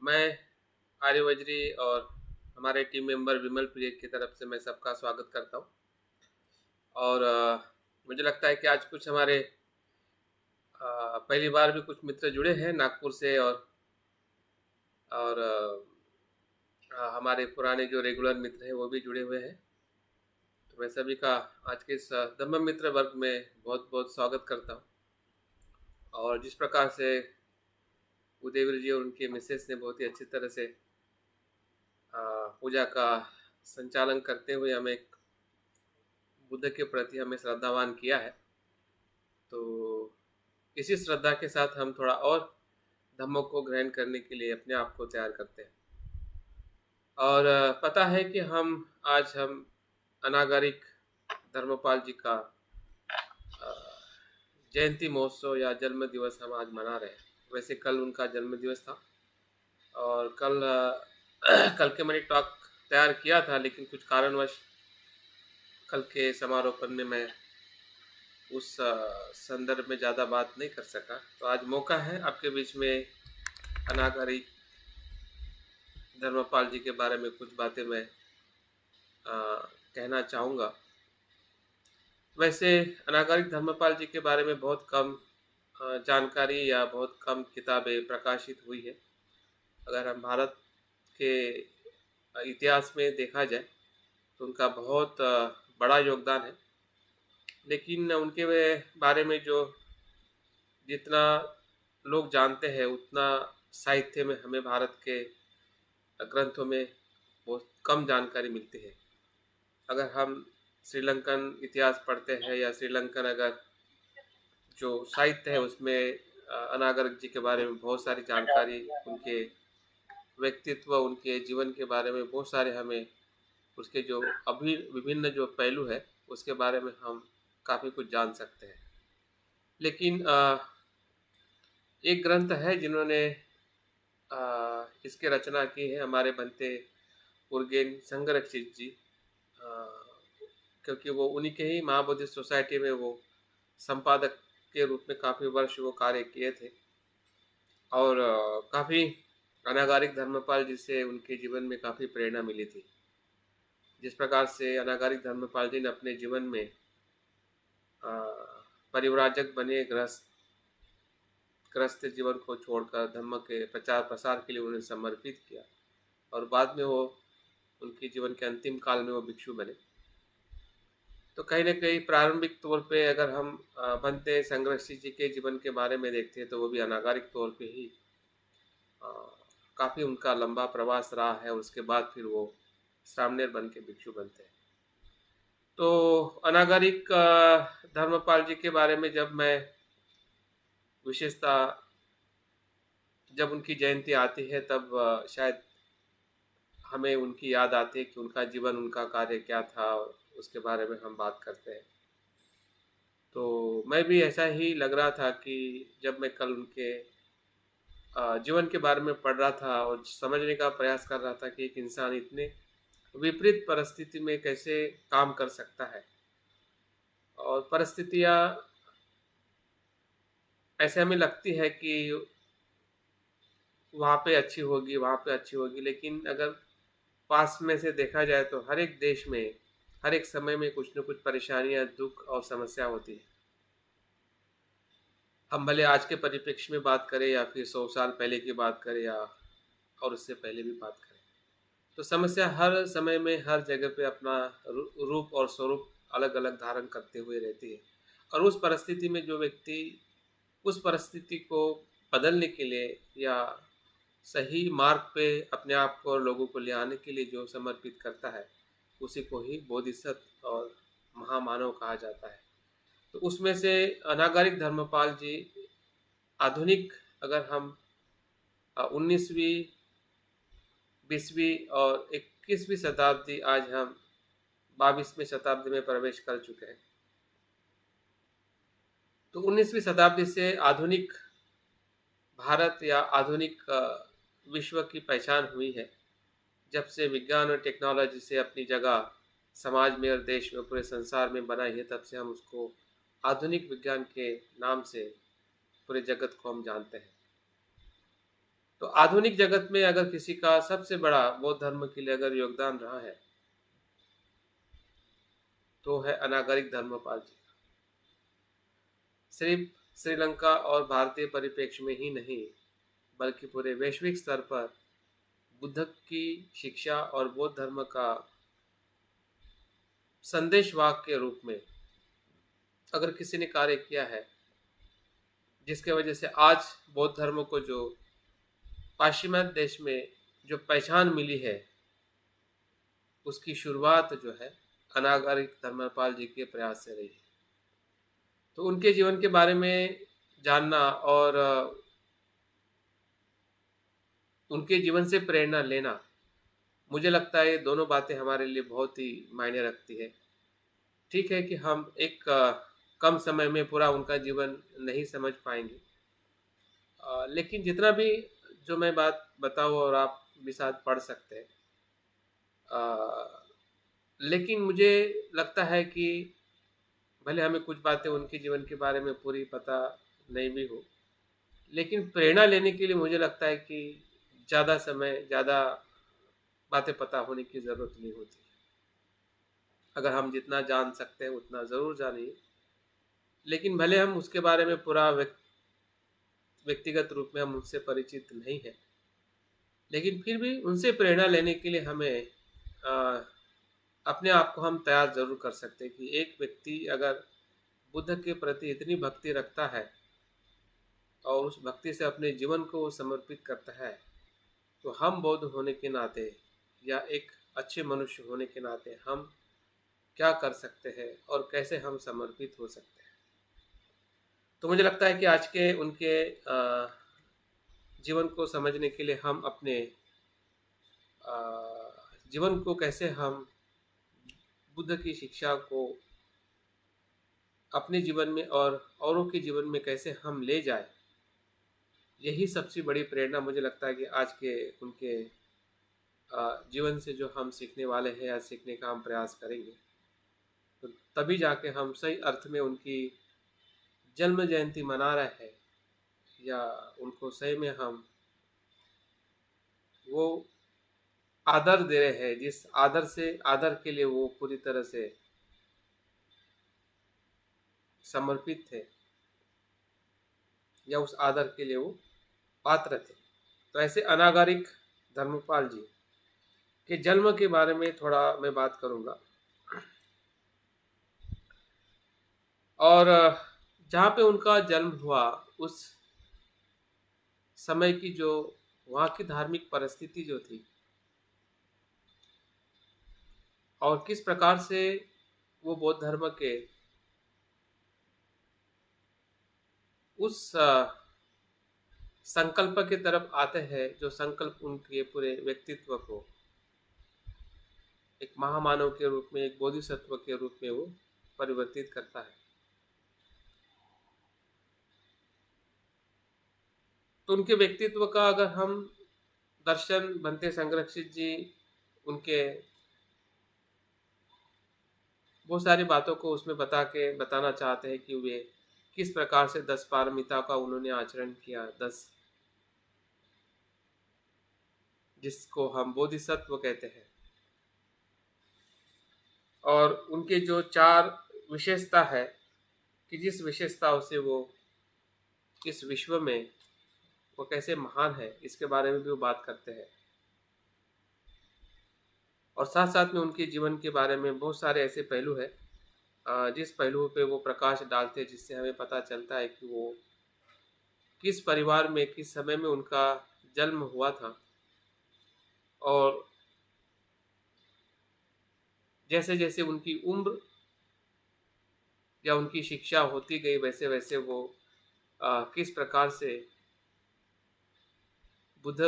मैं आर्य वज्री और हमारे टीम मेंबर विमल प्रिय की तरफ से मैं सबका स्वागत करता हूँ। और मुझे लगता है कि आज कुछ हमारे पहली बार भी कुछ मित्र जुड़े हैं नागपुर से और हमारे पुराने जो रेगुलर मित्र हैं वो भी जुड़े हुए हैं। तो मैं सभी का आज के इस धम्म मित्र वर्ग में बहुत बहुत स्वागत करता हूँ। और जिस प्रकार से उदयवीर जी और उनके मिसेस ने बहुत ही अच्छी तरह से पूजा का संचालन करते हुए हमें एक बुद्ध के प्रति हमें श्रद्धावान किया है। तो इसी श्रद्धा के साथ हम थोड़ा और धम्मों को ग्रहण करने के लिए अपने आप को तैयार करते हैं। और पता है कि आज हम अनागरिक धर्मपाल जी का अ, जयंती महोत्सव या जन्म दिवस हम आज मना रहे हैं। वैसे कल उनका जन्म दिवस था और कल कल के मैंने टॉक तैयार किया था, लेकिन कुछ कारणवश कल के समारोपण में मैं उस संदर्भ में ज़्यादा बात नहीं कर सका। तो आज मौका है आपके बीच में अनागरिक धर्मपाल जी के बारे में कुछ बातें मैं कहना चाहूँगा। वैसे अनागरिक धर्मपाल जी के बारे में बहुत कम जानकारी या बहुत कम किताबें प्रकाशित हुई है। अगर हम भारत के इतिहास में देखा जाए तो उनका बहुत बड़ा योगदान है, लेकिन उनके बारे में जो जितना लोग जानते हैं उतना साहित्य में हमें भारत के ग्रंथों में बहुत कम जानकारी मिलती है। अगर हम श्रीलंकन इतिहास पढ़ते हैं या श्रीलंकन अगर जो साहित्य है उसमें अनागरिक जी के बारे में बहुत सारी जानकारी, उनके व्यक्तित्व, उनके जीवन के बारे में बहुत सारे हमें उसके जो अभी विभिन्न जो पहलू है उसके बारे में हम काफ़ी कुछ जान सकते हैं। लेकिन एक ग्रंथ है जिन्होंने इसकी रचना की है हमारे बनते उर्गेन संगरक्षित जी, क्योंकि वो उन्हीं के ही महाबोधि सोसाइटी में वो संपादक के रूप में काफ़ी वर्ष वो कार्य किए थे। और काफ़ी अनागारिक धर्मपाल जी से उनके जीवन में काफ़ी प्रेरणा मिली थी। जिस प्रकार से अनागारिक धर्मपाल जी ने अपने जीवन में अ, परिव्राजक बने, ग्रस्त जीवन को छोड़कर धर्म के प्रचार प्रसार के लिए उन्हें समर्पित किया और बाद में वो उनके जीवन के अंतिम काल में वो भिक्षु बने। तो कहीं न कहीं प्रारंभिक तौर पे अगर हम भंते संघर्षी जी के जीवन के बारे में देखते हैं तो वो भी अनागारिक तौर पे ही अ, काफ़ी उनका लंबा प्रवास रहा है और उसके बाद फिर वो सामनेर बन के भिक्षु बनते हैं। तो अनागारिक धर्मपाल जी के बारे में जब मैं विशेषता जब उनकी जयंती आती है तब शायद हमें उनकी याद आती है कि उनका जीवन, उनका कार्य क्या था और उसके बारे में हम बात करते हैं। तो मैं भी ऐसा ही लग रहा था कि जब मैं कल उनके जीवन के बारे में पढ़ रहा था और समझने का प्रयास कर रहा था कि एक इंसान इतने विपरीत परिस्थिति में कैसे काम कर सकता है और परिस्थितियाँ ऐसे हमें लगती है कि वहाँ पे अच्छी होगी, वहाँ पे अच्छी होगी, लेकिन अगर पास में से देखा जाए तो हर एक देश में, हर एक समय में कुछ न कुछ परेशानियाँ, दुख और समस्या होती है। हम भले आज के परिप्रेक्ष्य में बात करें या फिर 100 साल पहले की बात करें या और उससे पहले भी बात करें, तो समस्या हर समय में, हर जगह पे अपना रूप और स्वरूप अलग-अलग धारण करते हुए रहती है। और उस परिस्थिति में जो व्यक्ति उस परिस्थिति को बदलने के लिए या सही मार्ग पे अपने आप को और लोगों को ले आने के लिए जो समर्पित करता है, उसी को ही बोधिसत्व और महामानव कहा जाता है। तो उसमें से अनागरिक धर्मपाल जी आधुनिक, अगर हम 19वीं, 20वीं और 21वीं शताब्दी, आज हम 22वीं शताब्दी में प्रवेश कर चुके हैं। तो 19वीं शताब्दी से आधुनिक भारत या आधुनिक विश्व की पहचान हुई है। जब से विज्ञान और टेक्नोलॉजी से अपनी जगह समाज में और देश में, पूरे संसार में बनाई है, तब से हम उसको आधुनिक विज्ञान के नाम से पूरे जगत को हम जानते हैं। तो आधुनिक जगत में अगर किसी का सबसे बड़ा बौद्ध धर्म के लिए अगर योगदान रहा है तो है अनागरिक धर्मपाल जी। सिर्फ श्रीलंका और भारतीय परिप्रेक्ष्य में ही नहीं बल्कि पूरे वैश्विक स्तर पर बुद्ध की शिक्षा और बौद्ध धर्म का संदेशवाहक के रूप में अगर किसी ने कार्य किया है, जिसके वजह से आज बौद्ध धर्म को जो पाश्चिमात्य देश में जो पहचान मिली है, उसकी शुरुआत जो है अनागरिक धर्मपाल जी के प्रयास से रही है। तो उनके जीवन के बारे में जानना और उनके जीवन से प्रेरणा लेना, मुझे लगता है ये दोनों बातें हमारे लिए बहुत ही मायने रखती है। ठीक है कि हम एक कम समय में पूरा उनका जीवन नहीं समझ पाएंगे, लेकिन जितना भी जो मैं बात बताऊँ और आप भी साथ पढ़ सकते हैं, लेकिन मुझे लगता है कि भले हमें कुछ बातें उनके जीवन के बारे में पूरी पता नहीं भी हो, लेकिन प्रेरणा लेने के लिए मुझे लगता है कि ज़्यादा समय, ज़्यादा बातें पता होने की ज़रूरत नहीं होती। अगर हम जितना जान सकते हैं उतना ज़रूर जानिए, लेकिन भले हम उसके बारे में पूरा व्यक्तिगत रूप में हम उनसे परिचित नहीं हैं, लेकिन फिर भी उनसे प्रेरणा लेने के लिए हमें अपने आप को हम तैयार ज़रूर कर सकते हैं कि एक व्यक्ति अगर बुद्ध के प्रति इतनी भक्ति रखता है और उस भक्ति से अपने जीवन को समर्पित करता है, तो हम बौद्ध होने के नाते या एक अच्छे मनुष्य होने के नाते हम क्या कर सकते हैं और कैसे हम समर्पित हो सकते हैं। तो मुझे लगता है कि आज के उनके जीवन को समझने के लिए हम अपने जीवन को कैसे हम बुद्ध की शिक्षा को अपने जीवन में और औरों के जीवन में कैसे हम ले जाए, यही सबसे बड़ी प्रेरणा मुझे लगता है कि आज के उनके जीवन से जो हम सीखने वाले हैं या सीखने का हम प्रयास करेंगे, तो तभी जाके हम सही अर्थ में उनकी जन्म जयंती मना रहे हैं या उनको सही में हम वो आदर दे रहे हैं जिस आदर के लिए वो पूरी तरह से समर्पित थे या उस आदर के लिए वो पात्र थे। तो ऐसे अनागरिक धर्मपाल जी के जन्म के बारे में थोड़ा मैं बात करूंगा। और जहाँ पे उनका जन्म हुआ उस समय की जो वहाँ की धार्मिक परिस्थिति जो थी और किस प्रकार से वो बौद्ध धर्म के उस संकल्प के तरफ आते हैं, जो संकल्प उनके पूरे व्यक्तित्व को एक महामानव के रूप में, एक बोधिसत्व के रूप में वो परिवर्तित करता है। तो उनके व्यक्तित्व का अगर हम दर्शन बनते संरक्षित जी उनके बहुत सारी बातों को उसमें बताना चाहते हैं कि वे किस प्रकार से 10 पारमिता का उन्होंने आचरण किया, 10 जिसको हम बोधिसत्व कहते हैं, और उनके जो 4 विशेषता है कि जिस विशेषताओं से वो इस विश्व में वो कैसे महान है, इसके बारे में भी वो बात करते हैं। और साथ साथ में उनके जीवन के बारे में बहुत सारे ऐसे पहलू हैं जिस पहलुओं पे वो प्रकाश डालते हैं, जिससे हमें पता चलता है कि वो किस परिवार में, किस समय में उनका जन्म हुआ था, और जैसे जैसे उनकी उम्र या उनकी शिक्षा होती गई वैसे वैसे वो किस प्रकार से बुद्ध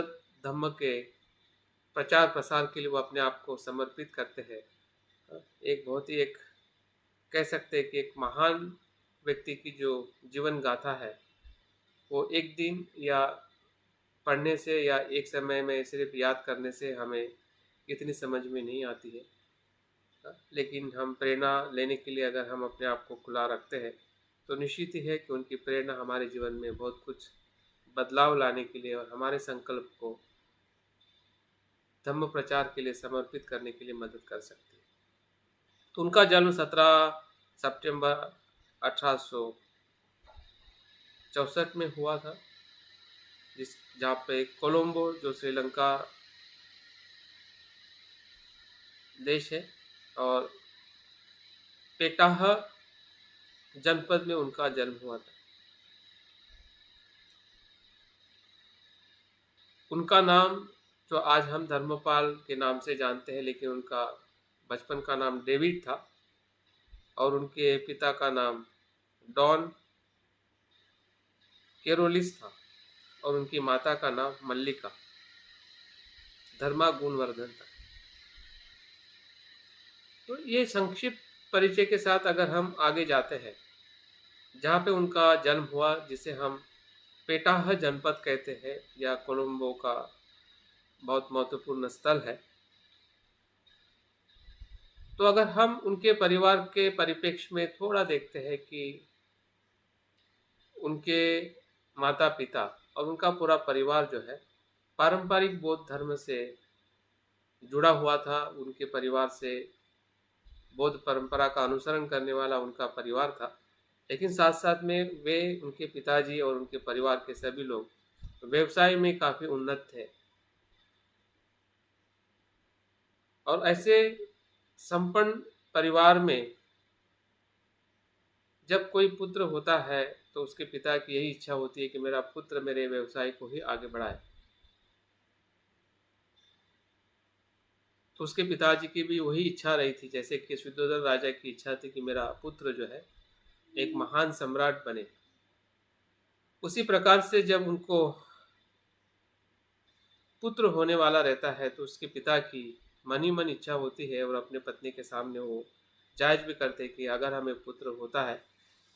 धम्म के प्रचार प्रसार के लिए वो अपने आप को समर्पित करते हैं। एक बहुत ही एक कह सकते हैं कि एक महान व्यक्ति की जो जीवन गाथा है वो एक दिन या पढ़ने से या एक समय में सिर्फ याद करने से हमें इतनी समझ में नहीं आती है, लेकिन हम प्रेरणा लेने के लिए अगर हम अपने आप को खुला रखते हैं तो निश्चित ही है कि उनकी प्रेरणा हमारे जीवन में बहुत कुछ बदलाव लाने के लिए और हमारे संकल्प को धम्म प्रचार के लिए समर्पित करने के लिए मदद कर सकती है। तो उनका जन्म 17 सितंबर 1864 में हुआ था, जहाँ पे कोलंबो जो श्रीलंका देश है और पेटाह जनपद में उनका जन्म हुआ था। उनका नाम जो आज हम धर्मपाल के नाम से जानते हैं, लेकिन उनका बचपन का नाम डेविड था और उनके पिता का नाम डॉन केरोलिस था और उनकी माता का नाम मल्लिका धर्मा गुणवर्धन था। तो ये संक्षिप्त परिचय के साथ अगर हम आगे जाते हैं, जहाँ पे उनका जन्म हुआ, जिसे हम पेटाह जनपद कहते हैं या कोलंबो का बहुत महत्वपूर्ण स्थल है, तो अगर हम उनके परिवार के परिप्रेक्ष्य में थोड़ा देखते हैं कि उनके माता पिता और उनका पूरा परिवार जो है पारंपरिक बौद्ध धर्म से जुड़ा हुआ था, उनके परिवार से बौद्ध परंपरा का अनुसरण करने वाला उनका परिवार था, लेकिन साथ साथ में वे, उनके पिताजी और उनके परिवार के सभी लोग व्यवसाय में काफ़ी उन्नत थे। और ऐसे संपन्न परिवार में जब कोई पुत्र होता है तो उसके पिता की यही इच्छा होती है कि मेरा पुत्र मेरे व्यवसाय को ही आगे बढ़ाए। तो उसके पिताजी की भी वही इच्छा रही थी, जैसे कि शुद्धोधन राजा की इच्छा थी कि मेरा पुत्र जो है एक महान सम्राट बने। उसी प्रकार से जब उनको पुत्र होने वाला रहता है तो उसके पिता की मन ही मन इच्छा होती है और अपने पत्नी के सामने वो जायज भी करते हैं कि अगर हमें पुत्र होता है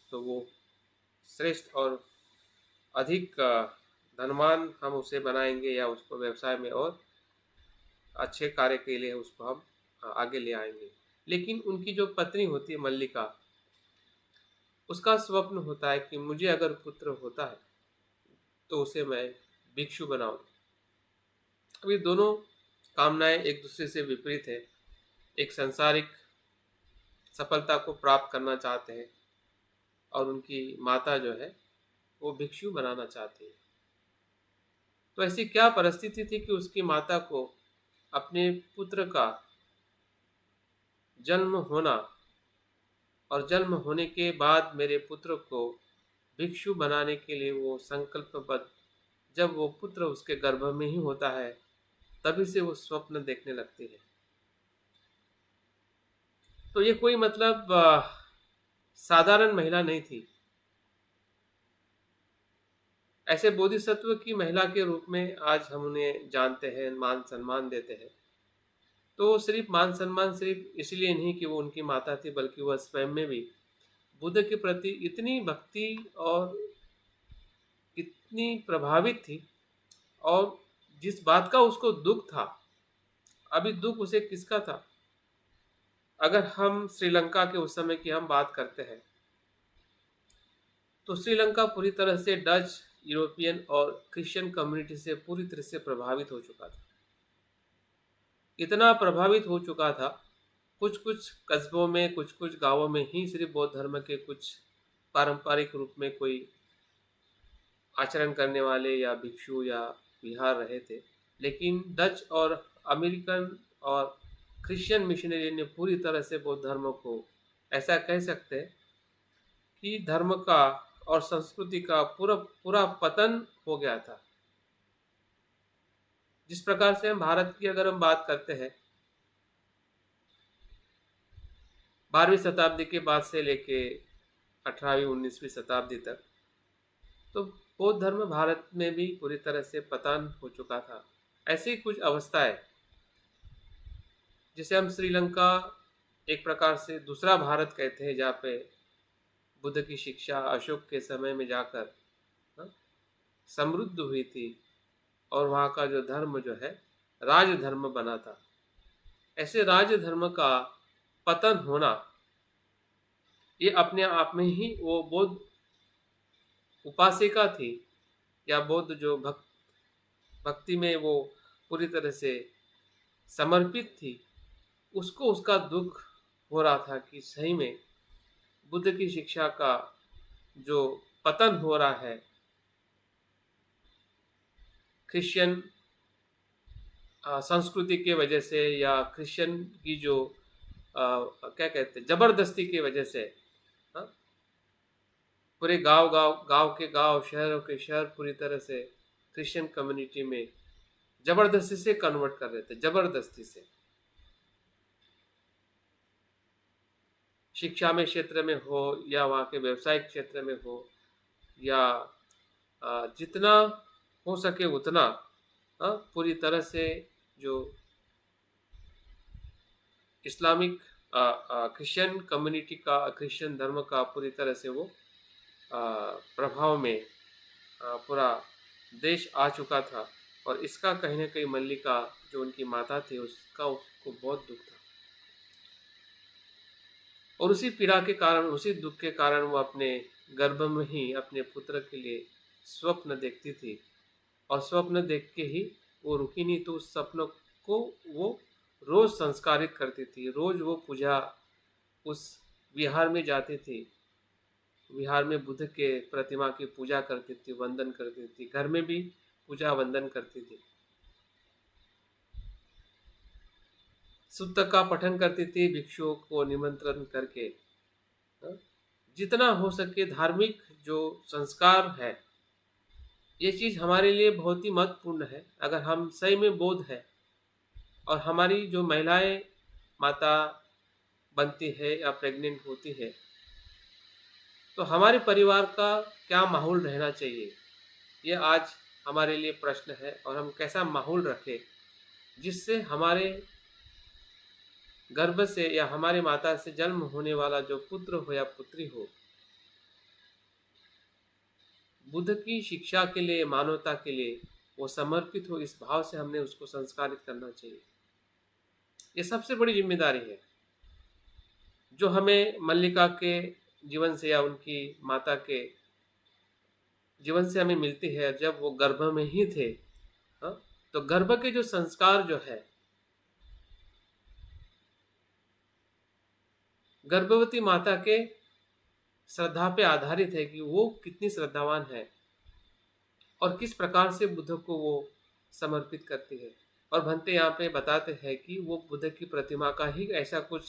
तो वो श्रेष्ठ और अधिक धनवान हम उसे बनाएंगे या उसको व्यवसाय में और अच्छे कार्य के लिए उसको हम आगे ले आएंगे। लेकिन उनकी जो पत्नी होती है मल्लिका, उसका स्वप्न होता है कि मुझे अगर पुत्र होता है तो उसे मैं भिक्षु बनाऊं। अब ये दोनों कामनाएं एक दूसरे से विपरीत है। एक सांसारिक सफलता को प्राप्त करना चाहते हैं और उनकी माता जो है वो भिक्षु बनाना चाहती है। तो ऐसी क्या परिस्थिति थी कि उसकी माता को अपने पुत्र का जन्म होना और जन्म होने के बाद मेरे पुत्र को भिक्षु बनाने के लिए वो संकल्पबद्ध, जब वो पुत्र उसके गर्भ में ही होता है तभी से वो स्वप्न देखने लगती है। तो ये कोई मतलब साधारण महिला नहीं थी। ऐसे बोधिसत्व की महिला के रूप में आज हम उन्हें जानते हैं, मान सम्मान देते हैं। तो सिर्फ मान सम्मान सिर्फ इसलिए नहीं कि वो उनकी माता थी, बल्कि वह स्वयं में भी बुद्ध के प्रति इतनी भक्ति और इतनी प्रभावित थी। और जिस बात का उसको दुख था, अभी दुख उसे किसका था? अगर हम श्रीलंका के उस समय की हम बात करते हैं तो श्रीलंका पूरी तरह से डच, यूरोपियन और क्रिश्चियन कम्युनिटी से पूरी तरह से प्रभावित हो चुका था। इतना प्रभावित हो चुका था, कुछ कुछ कस्बों में, कुछ कुछ गांवों में ही सिर्फ बौद्ध धर्म के कुछ पारंपरिक रूप में कोई आचरण करने वाले या भिक्षु या विहार रहे थे। लेकिन डच और अमेरिकन और क्रिश्चियन मिशनरी ने पूरी तरह से बौद्ध धर्म को, ऐसा कह सकते हैं कि धर्म का और संस्कृति का पूरा पूरा पतन हो गया था। जिस प्रकार से हम भारत की अगर हम बात करते हैं, 12वीं शताब्दी के बाद से लेके 18वीं 19वीं शताब्दी तक तो बौद्ध धर्म भारत में भी पूरी तरह से पतन हो चुका था। ऐसी कुछ अवस्थाएं जिसे हम श्रीलंका एक प्रकार से दूसरा भारत कहते हैं, जहाँ पे बुद्ध की शिक्षा अशोक के समय में जाकर समृद्ध हुई थी और वहाँ का जो धर्म जो है राज धर्म बना था। ऐसे राज धर्म का पतन होना, ये अपने आप में ही, वो बौद्ध उपासिका थी या बौद्ध जो भक्ति में वो पूरी तरह से समर्पित थी, उसको उसका दुख हो रहा था कि सही में बुद्ध की शिक्षा का जो पतन हो रहा है क्रिश्चियन संस्कृति के वजह से, या क्रिश्चियन की जो क्या कहते हैं जबरदस्ती की वजह से, हाँ, पूरे गांव के गांव, शहरों के शहर पूरी तरह से क्रिश्चियन कम्युनिटी में जबरदस्ती से कन्वर्ट कर रहे थे, जबरदस्ती से। शिक्षा में क्षेत्र में हो या वहाँ के व्यवसायिक क्षेत्र में हो, या जितना हो सके उतना पूरी तरह से जो इस्लामिक क्रिश्चियन कम्युनिटी का, क्रिश्चियन धर्म का पूरी तरह से वो प्रभाव में पूरा देश आ चुका था। और इसका कहीं ना कहीं मल्लिका जो उनकी माता थी उसको बहुत दुख था, और उसी पीड़ा के कारण, उसी दुख के कारण वो अपने गर्भ में ही अपने पुत्र के लिए स्वप्न देखती थी, और स्वप्न देख के ही वो रुकी नहीं, तो उस स्वप्न को वो रोज संस्कारित करती थी। रोज वो पूजा उस विहार में जाती थी, विहार में बुद्ध के प्रतिमा की पूजा करती थी, वंदन करती थी, घर में भी पूजा वंदन करती थी, सूक्त का पठन करती थी भिक्षुओं को निमंत्रण करके। जितना हो सके धार्मिक जो संस्कार है, ये चीज़ हमारे लिए बहुत ही महत्वपूर्ण है। अगर हम सही में बौद्ध है और हमारी जो महिलाएं माता बनती है या प्रेग्नेंट होती है, तो हमारे परिवार का क्या माहौल रहना चाहिए, ये आज हमारे लिए प्रश्न है। और हम कैसा माहौल रखें जिससे हमारे गर्भ से या हमारे माता से जन्म होने वाला जो पुत्र हो या पुत्री हो, बुद्ध की शिक्षा के लिए, मानवता के लिए वो समर्पित हो, इस भाव से हमने उसको संस्कारित करना चाहिए। ये सबसे बड़ी जिम्मेदारी है जो हमें मल्लिका के जीवन से या उनकी माता के जीवन से हमें मिलती है। जब वो गर्भ में ही थे, तो गर्भ के जो संस्कार जो है, गर्भवती माता के श्रद्धा पे आधारित है कि वो कितनी श्रद्धावान है और किस प्रकार से बुद्ध को वो समर्पित करती है। और भंते यहाँ पे बताते हैं कि वो बुद्ध की प्रतिमा का ही ऐसा कुछ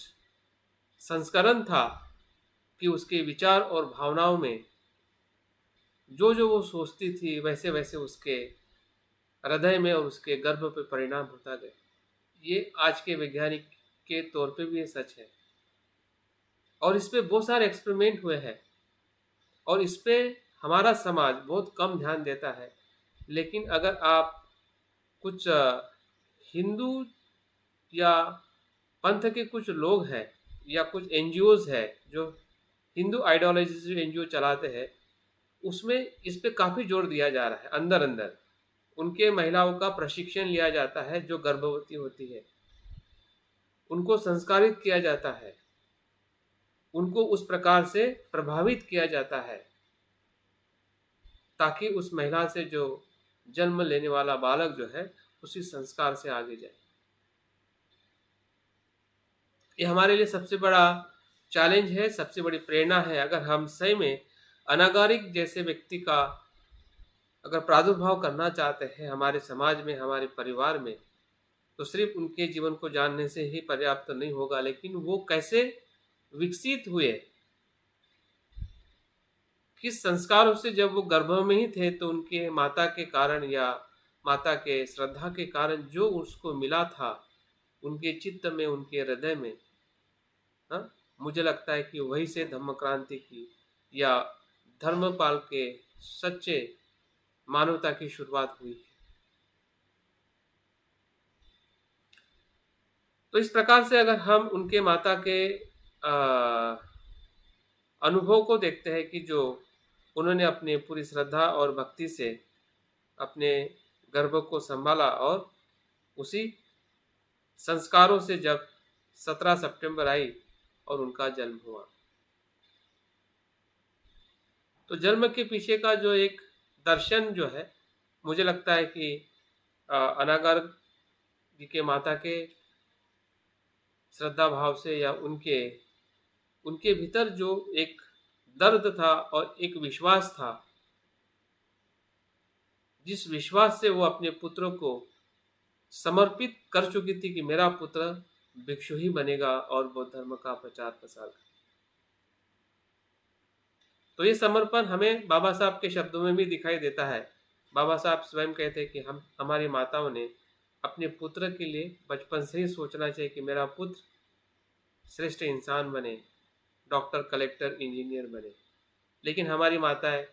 संस्करण था कि उसके विचार और भावनाओं में जो जो वो सोचती थी वैसे वैसे उसके हृदय में और उसके गर्भ पे परिणाम होता गया। ये आज के वैज्ञानिक के तौर पे भी ये सच है, और इस पे बहुत सारे एक्सपेरिमेंट हुए हैं, और इस पे हमारा समाज बहुत कम ध्यान देता है। लेकिन अगर आप कुछ हिंदू या पंथ के कुछ लोग हैं या कुछ एनजीओज है जो हिंदू आइडियोलॉजी से एनजीओ चलाते हैं, उसमें इस पे काफ़ी जोर दिया जा रहा है। अंदर अंदर उनके महिलाओं का प्रशिक्षण लिया जाता है जो गर्भवती होती है, उनको संस्कारित किया जाता है, उनको उस प्रकार से प्रभावित किया जाता है ताकि उस महिला से जो जन्म लेने वाला बालक जो है उसी संस्कार से आगे जाए। ये हमारे लिए सबसे बड़ा चैलेंज है, सबसे बड़ी प्रेरणा है। अगर हम सही में अनागारिक जैसे व्यक्ति का अगर प्रादुर्भाव करना चाहते हैं हमारे समाज में, हमारे परिवार में, तो सिर्फ उनके जीवन को जानने से ही पर्याप्त नहीं होगा, लेकिन वो कैसे विकसित हुए, किस संस्कारों से, जब वो गर्भ में ही थे तो उनके माता के कारण या माता के श्रद्धा के कारण जो उसको मिला था उनके चित्त में, उनके हृदय में, हाँ, मुझे लगता है कि वही से धम्म क्रांति की या धर्मपाल के सच्चे मानवता की शुरुआत हुई है। तो इस प्रकार से अगर हम उनके माता के अनुभव को देखते हैं कि जो उन्होंने अपने पूरी श्रद्धा और भक्ति से अपने गर्भ को संभाला, और उसी संस्कारों से जब 17 सितंबर आई और उनका जन्म हुआ, तो जन्म के पीछे का जो एक दर्शन जो है, मुझे लगता है कि अनागार जी के माता के श्रद्धा भाव से या उनके उनके भीतर जो एक दर्द था और एक विश्वास था, जिस विश्वास से वो अपने पुत्रों को समर्पित कर चुकी थी कि मेरा पुत्र भिक्षु ही बनेगा और बौद्ध धर्म का प्रचार प्रसार करेगा। तो ये समर्पण हमें बाबा साहब के शब्दों में भी दिखाई देता है। बाबा साहब स्वयं कहते हैं कि हम हमारी माताओं ने अपने पुत्र के लिए बचपन से ही सोचना चाहिए कि मेरा पुत्र श्रेष्ठ इंसान बने, डॉक्टर, कलेक्टर, इंजीनियर बने। लेकिन हमारी माताएं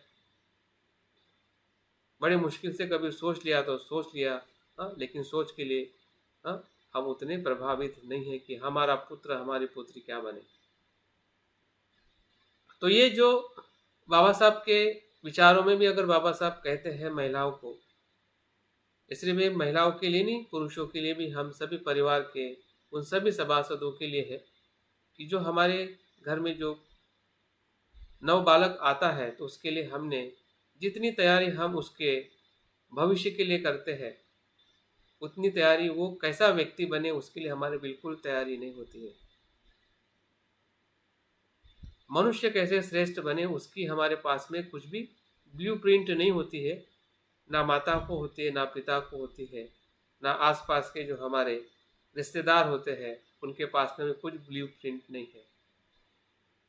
बड़ी मुश्किल से कभी सोच लिया तो सोच लिया, लेकिन सोच के लिए हम उतने प्रभावित नहीं है कि हमारा पुत्र हमारी पुत्री क्या बने। तो ये जो बाबा साहब के विचारों में भी अगर बाबा साहब कहते हैं महिलाओं को, इसलिए भी महिलाओं के लिए नहीं, पुरुषों के लिए भी, हम सभी परिवार के उन सभी सभासदों के लिए है कि जो हमारे घर में जो नव बालक आता है तो उसके लिए हमने जितनी तैयारी हम उसके भविष्य के लिए करते हैं, उतनी तैयारी वो कैसा व्यक्ति बने उसके लिए हमारे बिल्कुल तैयारी नहीं होती है। मनुष्य कैसे श्रेष्ठ बने उसकी हमारे पास में कुछ भी ब्लूप्रिंट नहीं होती है। ना माता को होती है, ना पिता को होती है, ना आसपास के जो हमारे रिश्तेदार होते हैं उनके पास में भी कुछ ब्लूप्रिंट नहीं है।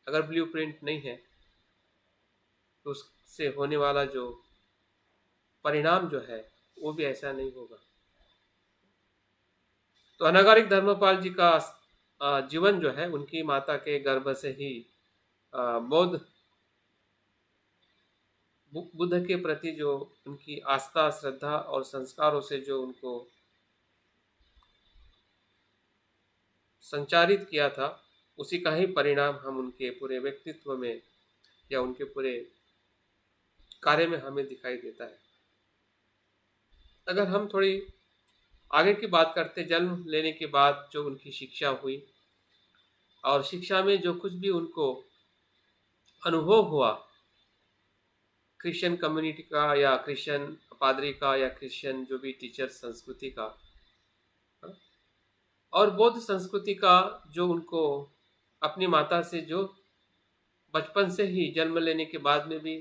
अगर ब्लूप्रिंट नहीं है तो उससे होने वाला जो परिणाम जो है वो भी ऐसा नहीं होगा। तो अनागारिक धर्मपाल जी का जीवन जो है उनकी माता के गर्भ से ही बौद्ध बुद्ध के प्रति जो उनकी आस्था, श्रद्धा और संस्कारों से जो उनको संचारित किया था, उसी का ही परिणाम हम उनके पूरे व्यक्तित्व में या उनके पूरे कार्य में हमें दिखाई देता है। अगर हम थोड़ी आगे की बात करते, जन्म लेने के बाद जो उनकी शिक्षा हुई और शिक्षा में जो कुछ भी उनको अनुभव हुआ क्रिश्चियन कम्युनिटी का या क्रिश्चियन पादरी का या क्रिश्चियन जो भी टीचर संस्कृति का और बौद्ध संस्कृति का, जो उनको अपनी माता से जो बचपन से ही जन्म लेने के बाद में भी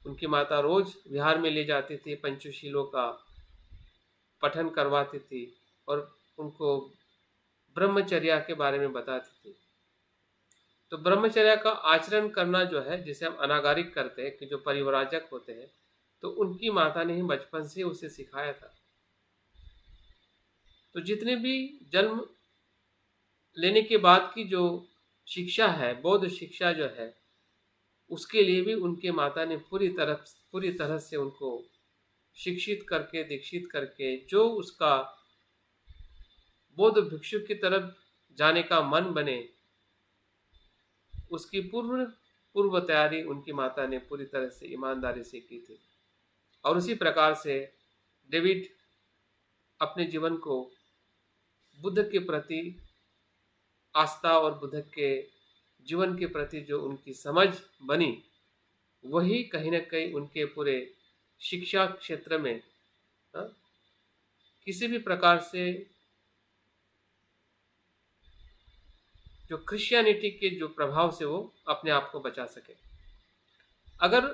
उनकी माता रोज विहार में ले जाती थी, पंचशीलों का पठन करवाती थी और उनको ब्रह्मचर्या के बारे में बताती थी। तो ब्रह्मचर्या का आचरण करना जो है, जिसे हम अनागारिक करते हैं कि जो परिव्राजक होते हैं, तो उनकी माता ने ही बचपन से उसे सिखाया था। तो जितने भी जन्म लेने के बाद की जो शिक्षा है, बौद्ध शिक्षा जो है, उसके लिए भी उनके माता ने पूरी तरह से उनको शिक्षित करके, दीक्षित करके, जो उसका बौद्ध भिक्षु की तरफ जाने का मन बने, उसकी पूर्व तैयारी उनकी माता ने पूरी तरह से ईमानदारी से की थी। और उसी प्रकार से डेविड अपने जीवन को बुद्ध के प्रति आस्था और बुद्ध के जीवन के प्रति जो उनकी समझ बनी, वही कहीं ना कहीं उनके पूरे शिक्षा क्षेत्र में किसी भी प्रकार से जो क्रिश्चियनिटी के जो प्रभाव से वो अपने आप को बचा सके। अगर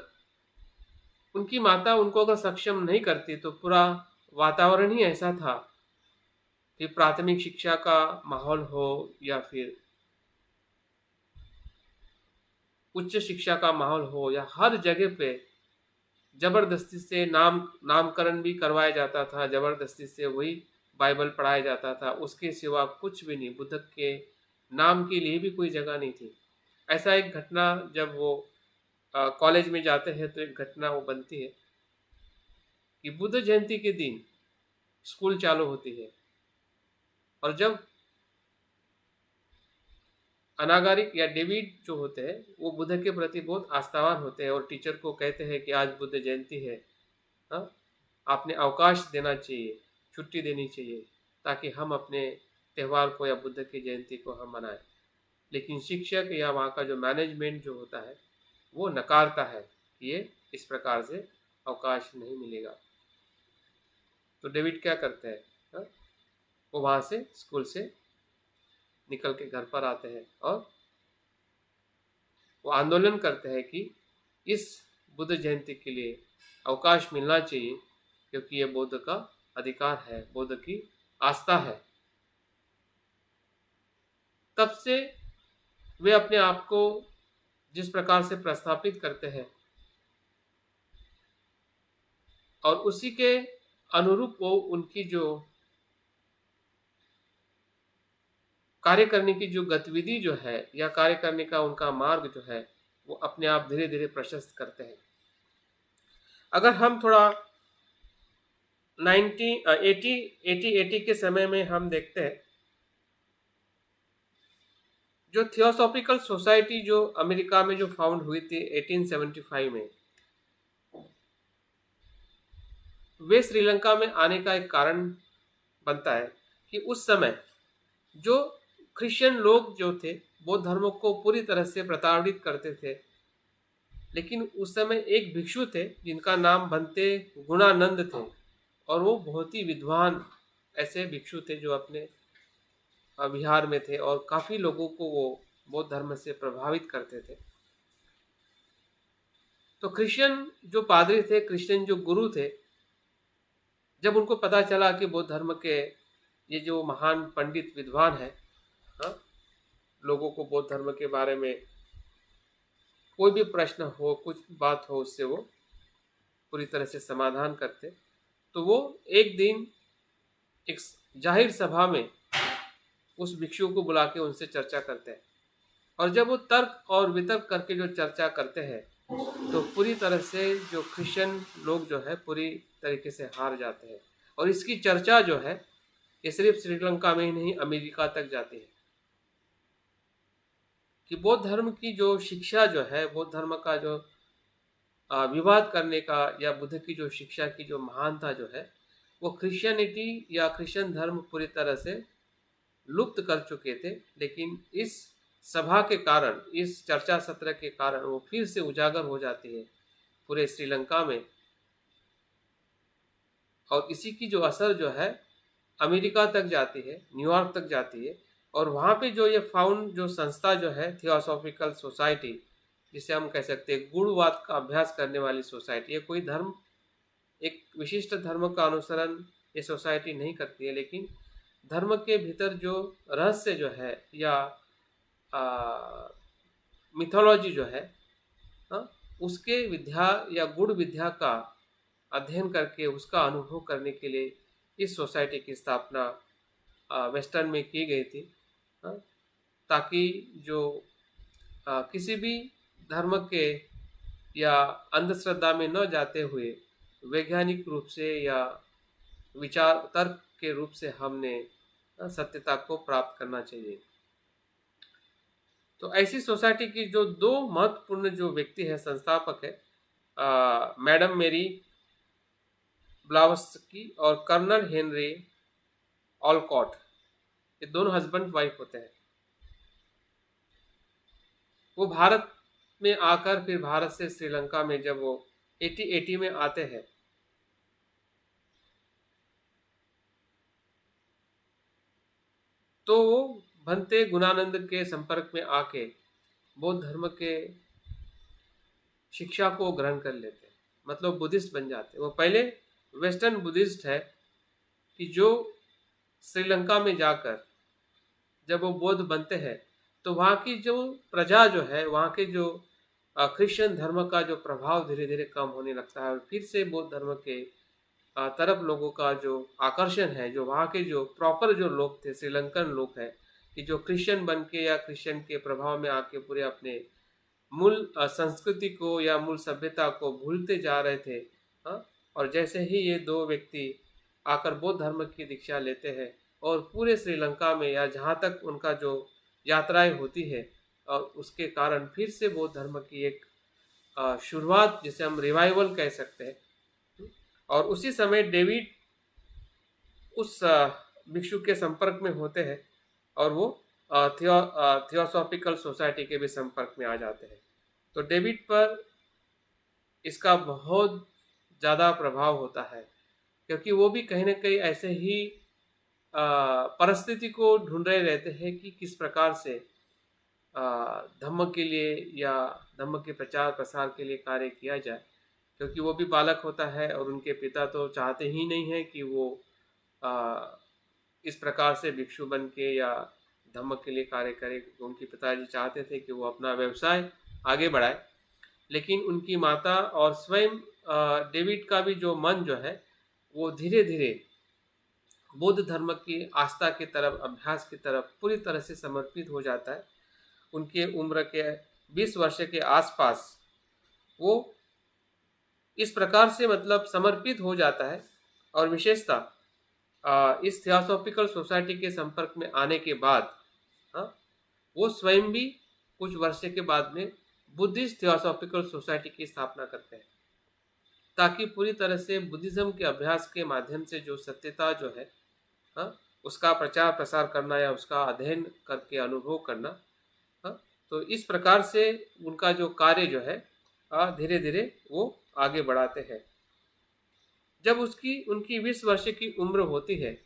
उनकी माता उनको अगर सक्षम नहीं करती तो पूरा वातावरण ही ऐसा था कि प्राथमिक शिक्षा का माहौल हो या फिर उच्च शिक्षा का माहौल हो, या हर जगह पे जबरदस्ती से नामकरण भी करवाया जाता था, जबरदस्ती से वही बाइबल पढ़ाया जाता था, उसके सिवा कुछ भी नहीं, बुद्ध के नाम के लिए भी कोई जगह नहीं थी। ऐसा एक घटना, जब वो कॉलेज में जाते हैं तो एक घटना वो बनती है कि बुद्ध जयंती के दिन स्कूल चालू होती है और जब अनागारिक या डेविड जो होते हैं वो बुद्ध के प्रति बहुत आस्थावान होते हैं और टीचर को कहते हैं कि आज बुद्ध जयंती है, आपने अवकाश देना चाहिए, छुट्टी देनी चाहिए ताकि हम अपने त्यौहार को या बुद्ध की जयंती को हम मनाएं। लेकिन शिक्षक या वहाँ का जो मैनेजमेंट जो होता है वो नकारता है कि ये इस प्रकार से अवकाश नहीं मिलेगा। तो डेविड क्या करते हैं? हाँ? वो वहाँ से स्कूल से निकल के घर पर आते हैं और वो आंदोलन करते हैं कि इस बुद्ध जयंती के लिए अवकाश मिलना चाहिए, क्योंकि ये बुद्ध का अधिकार है, बुद्ध की आस्था है। तब से वे अपने आप को जिस प्रकार से प्रस्थापित करते हैं और उसी के अनुरूप वो उनकी जो कार्य करने की जो गतिविधि जो है या कार्य करने का उनका मार्ग जो है वो अपने आप धीरे धीरे प्रशस्त करते हैं। अगर हम थोड़ा 80 के समय में हम देखते हैं, जो थियोसॉफिकल सोसाइटी जो अमेरिका में जो फाउंड हुई थी 1875 में, वे श्रीलंका में आने का एक कारण बनता है कि उस समय जो क्रिश्चियन लोग जो थे बौद्ध धर्म को पूरी तरह से प्रताड़ित करते थे, लेकिन उस समय एक भिक्षु थे जिनका नाम भंते गुणानंद थे, और वो बहुत ही विद्वान ऐसे भिक्षु थे जो अपने बिहार में थे और काफ़ी लोगों को वो बौद्ध धर्म से प्रभावित करते थे। तो क्रिश्चियन जो पादरी थे, क्रिश्चियन जो गुरु थे, जब उनको पता चला कि बौद्ध धर्म के ये जो महान पंडित विद्वान है, हाँ, लोगों को बौद्ध धर्म के बारे में कोई भी प्रश्न हो, कुछ बात हो, उससे वो पूरी तरह से समाधान करते, तो वो एक दिन एक जाहिर सभा में उस भिक्षु को बुला के उनसे चर्चा करते हैं। और जब वो तर्क और वितर्क करके जो चर्चा करते हैं तो पूरी तरह से जो क्रिश्चियन लोग जो है पूरी तरीके से हार जाते हैं। और इसकी चर्चा जो है ये सिर्फ श्रीलंका में ही नहीं, अमेरिका तक जाती है कि बौद्ध धर्म की जो शिक्षा जो है, बौद्ध धर्म का जो विवाद करने का या बुद्ध की जो शिक्षा की जो महानता जो है, वो क्रिश्चियनिटी या क्रिश्चियन धर्म पूरी तरह से लुप्त कर चुके थे। लेकिन इस सभा के कारण, इस चर्चा सत्र के कारण वो फिर से उजागर हो जाती है पूरे श्रीलंका में, और इसी की जो असर जो है अमेरिका तक जाती है, न्यूयॉर्क तक जाती है। और वहाँ पे जो ये फाउंड जो संस्था जो है थियोसॉफिकल सोसाइटी, जिसे हम कह सकते हैं गूढ़वाद का अभ्यास करने वाली सोसाइटी, ये कोई धर्म, एक विशिष्ट धर्म का अनुसरण ये सोसाइटी नहीं करती है, लेकिन धर्म के भीतर जो रहस्य जो है या मिथोलॉजी जो है, हाँ, उसके विद्या या गुड़ विद्या का अध्ययन करके उसका अनुभव करने के लिए इस सोसाइटी की स्थापना वेस्टर्न में की गई थी, हाँ, ताकि जो किसी भी धर्म के या अंधश्रद्धा में न जाते हुए वैज्ञानिक रूप से या विचार तर्क के रूप से हमने सत्यता को प्राप्त करना चाहिए। तो ऐसी सोसाइटी की जो दो महत्वपूर्ण जो व्यक्ति है, संस्थापक है, मैडम मेरी ब्लावस्की और कर्नल हेनरी ऑलकॉट, ये दोनों हस्बैंड वाइफ होते हैं। वो भारत में आकर फिर भारत से श्रीलंका में जब वो 80 में आते हैं, तो वो भंते गुणानंद के संपर्क में आके बौद्ध धर्म के शिक्षा को ग्रहण कर लेते हैं, मतलब बुद्धिस्ट बन जाते हैं। वो पहले वेस्टर्न बुद्धिस्ट है कि जो श्रीलंका में जाकर जब वो बौद्ध बनते हैं तो वहाँ की जो प्रजा जो है, वहाँ के जो क्रिश्चियन धर्म का जो प्रभाव धीरे धीरे कम होने लगता है और फिर से बौद्ध धर्म के तरफ लोगों का जो आकर्षण है, जो वहाँ के जो प्रॉपर जो लोग थे, श्रीलंकन लोग हैं, कि जो क्रिश्चियन बन के या क्रिश्चियन के प्रभाव में आके पूरे अपने मूल संस्कृति को या मूल सभ्यता को भूलते जा रहे थे, हाँ। और जैसे ही ये दो व्यक्ति आकर बौद्ध धर्म की दीक्षा लेते हैं और पूरे श्रीलंका में या जहाँ तक उनका जो यात्राएं होती है, और उसके कारण फिर से बौद्ध धर्म की एक शुरुआत, जिसे हम रिवाइवल कह सकते हैं। और उसी समय डेविड उस भिक्षु के संपर्क में होते हैं और वो थियोसॉफिकल सोसाइटी के भी संपर्क में आ जाते हैं। तो डेविड पर इसका बहुत ज़्यादा प्रभाव होता है, क्योंकि वो भी कहीं न कहीं ऐसे ही परिस्थिति को ढूँढ रहे रहते हैं कि किस प्रकार से अ, धम्म के लिए या धम्म के प्रचार-प्रसार के लिए कार्य किया जाए। क्योंकि वो भी बालक होता है और उनके पिता तो चाहते ही नहीं हैं कि वो अ, इस प्रकार से भिक्षु बन के या धम्म के लिए कार्य करे। उनके पिताजी चाहते थे कि वो अपना व्यवसाय आगे बढ़ाए। लेकिन उनकी माता और स्वयं डेविड का भी जो मन जो है, वो धीरे-धीरे बौद्ध धर्म की आस्था की तरफ, अभ्यास की तरफ पूरी तरह से समर्पित हो जाता है। उनके उम्र के 20 वर्ष के आसपास वो इस प्रकार से मतलब समर्पित हो जाता है। और विशेषतः इस थियोसॉफिकल सोसाइटी के संपर्क में आने के बाद हाँ, वो स्वयं भी कुछ वर्ष के बाद में बुद्धिस्ट थियोसॉफिकल सोसाइटी की स्थापना करते हैं, ताकि पूरी तरह से बुद्धिज्म के अभ्यास के माध्यम से जो सत्यता जो है हाँ, उसका प्रचार प्रसार करना या उसका अध्ययन करके अनुभव करना। हाँ, तो इस प्रकार से उनका जो कार्य जो है धीरे धीरे वो आगे बढ़ाते हैं। जब उसकी उनकी 20 वर्ष की उम्र होती है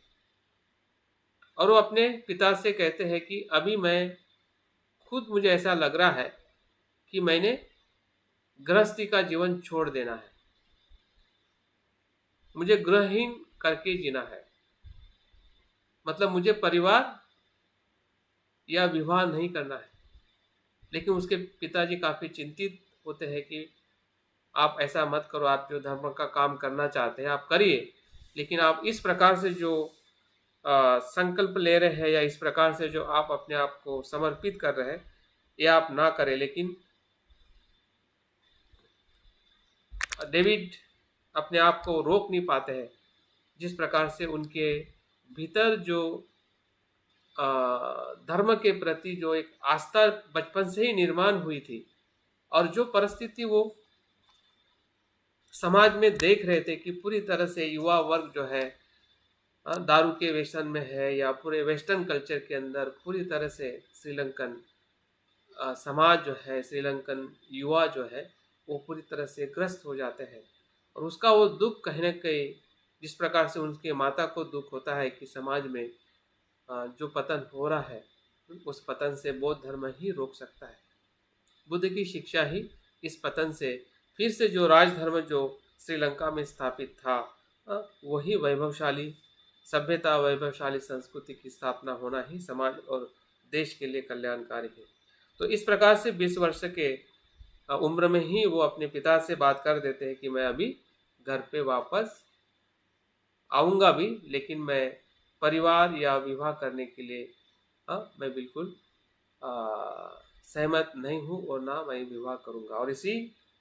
और वो अपने पिता से कहते हैं कि अभी मैं खुद मुझे ऐसा लग रहा है कि मैंने गृहस्थी का जीवन छोड़ देना है, मुझे गृहहीन करके जीना है, मतलब मुझे परिवार या विवाह नहीं करना है। लेकिन उसके पिताजी काफ़ी चिंतित होते हैं कि आप ऐसा मत करो, आप जो धर्म का काम करना चाहते हैं आप करिए, लेकिन आप इस प्रकार से जो संकल्प ले रहे हैं या इस प्रकार से जो आप अपने आप को समर्पित कर रहे हैं, ये आप ना करें। लेकिन डेविड अपने आप को रोक नहीं पाते हैं। जिस प्रकार से उनके भीतर जो धर्म के प्रति जो एक आस्था बचपन से ही निर्माण हुई थी, और जो परिस्थिति वो समाज में देख रहे थे कि पूरी तरह से युवा वर्ग जो है दारू के व्यसन में है, या पूरे वेस्टर्न कल्चर के अंदर पूरी तरह से श्रीलंकन समाज जो है, श्रीलंकन युवा जो है वो पूरी तरह से ग्रस्त हो जाते हैं। और उसका वो दुख कहीं न कहीं, जिस प्रकार से उनके माता को दुख होता है कि समाज में जो पतन हो रहा है, उस पतन से बौद्ध धर्म ही रोक सकता है। बुद्ध की शिक्षा ही इस पतन से फिर से जो राजधर्म जो श्रीलंका में स्थापित था, वही वैभवशाली सभ्यता, वैभवशाली संस्कृति की स्थापना होना ही समाज और देश के लिए कल्याणकारी है। तो इस प्रकार से 20 वर्ष के उम्र में ही वो अपने पिता से बात कर देते हैं कि मैं अभी घर पे वापस आऊँगा भी, लेकिन मैं परिवार या विवाह करने के लिए मैं बिल्कुल सहमत नहीं हूँ और ना मैं विवाह करूँगा। और इसी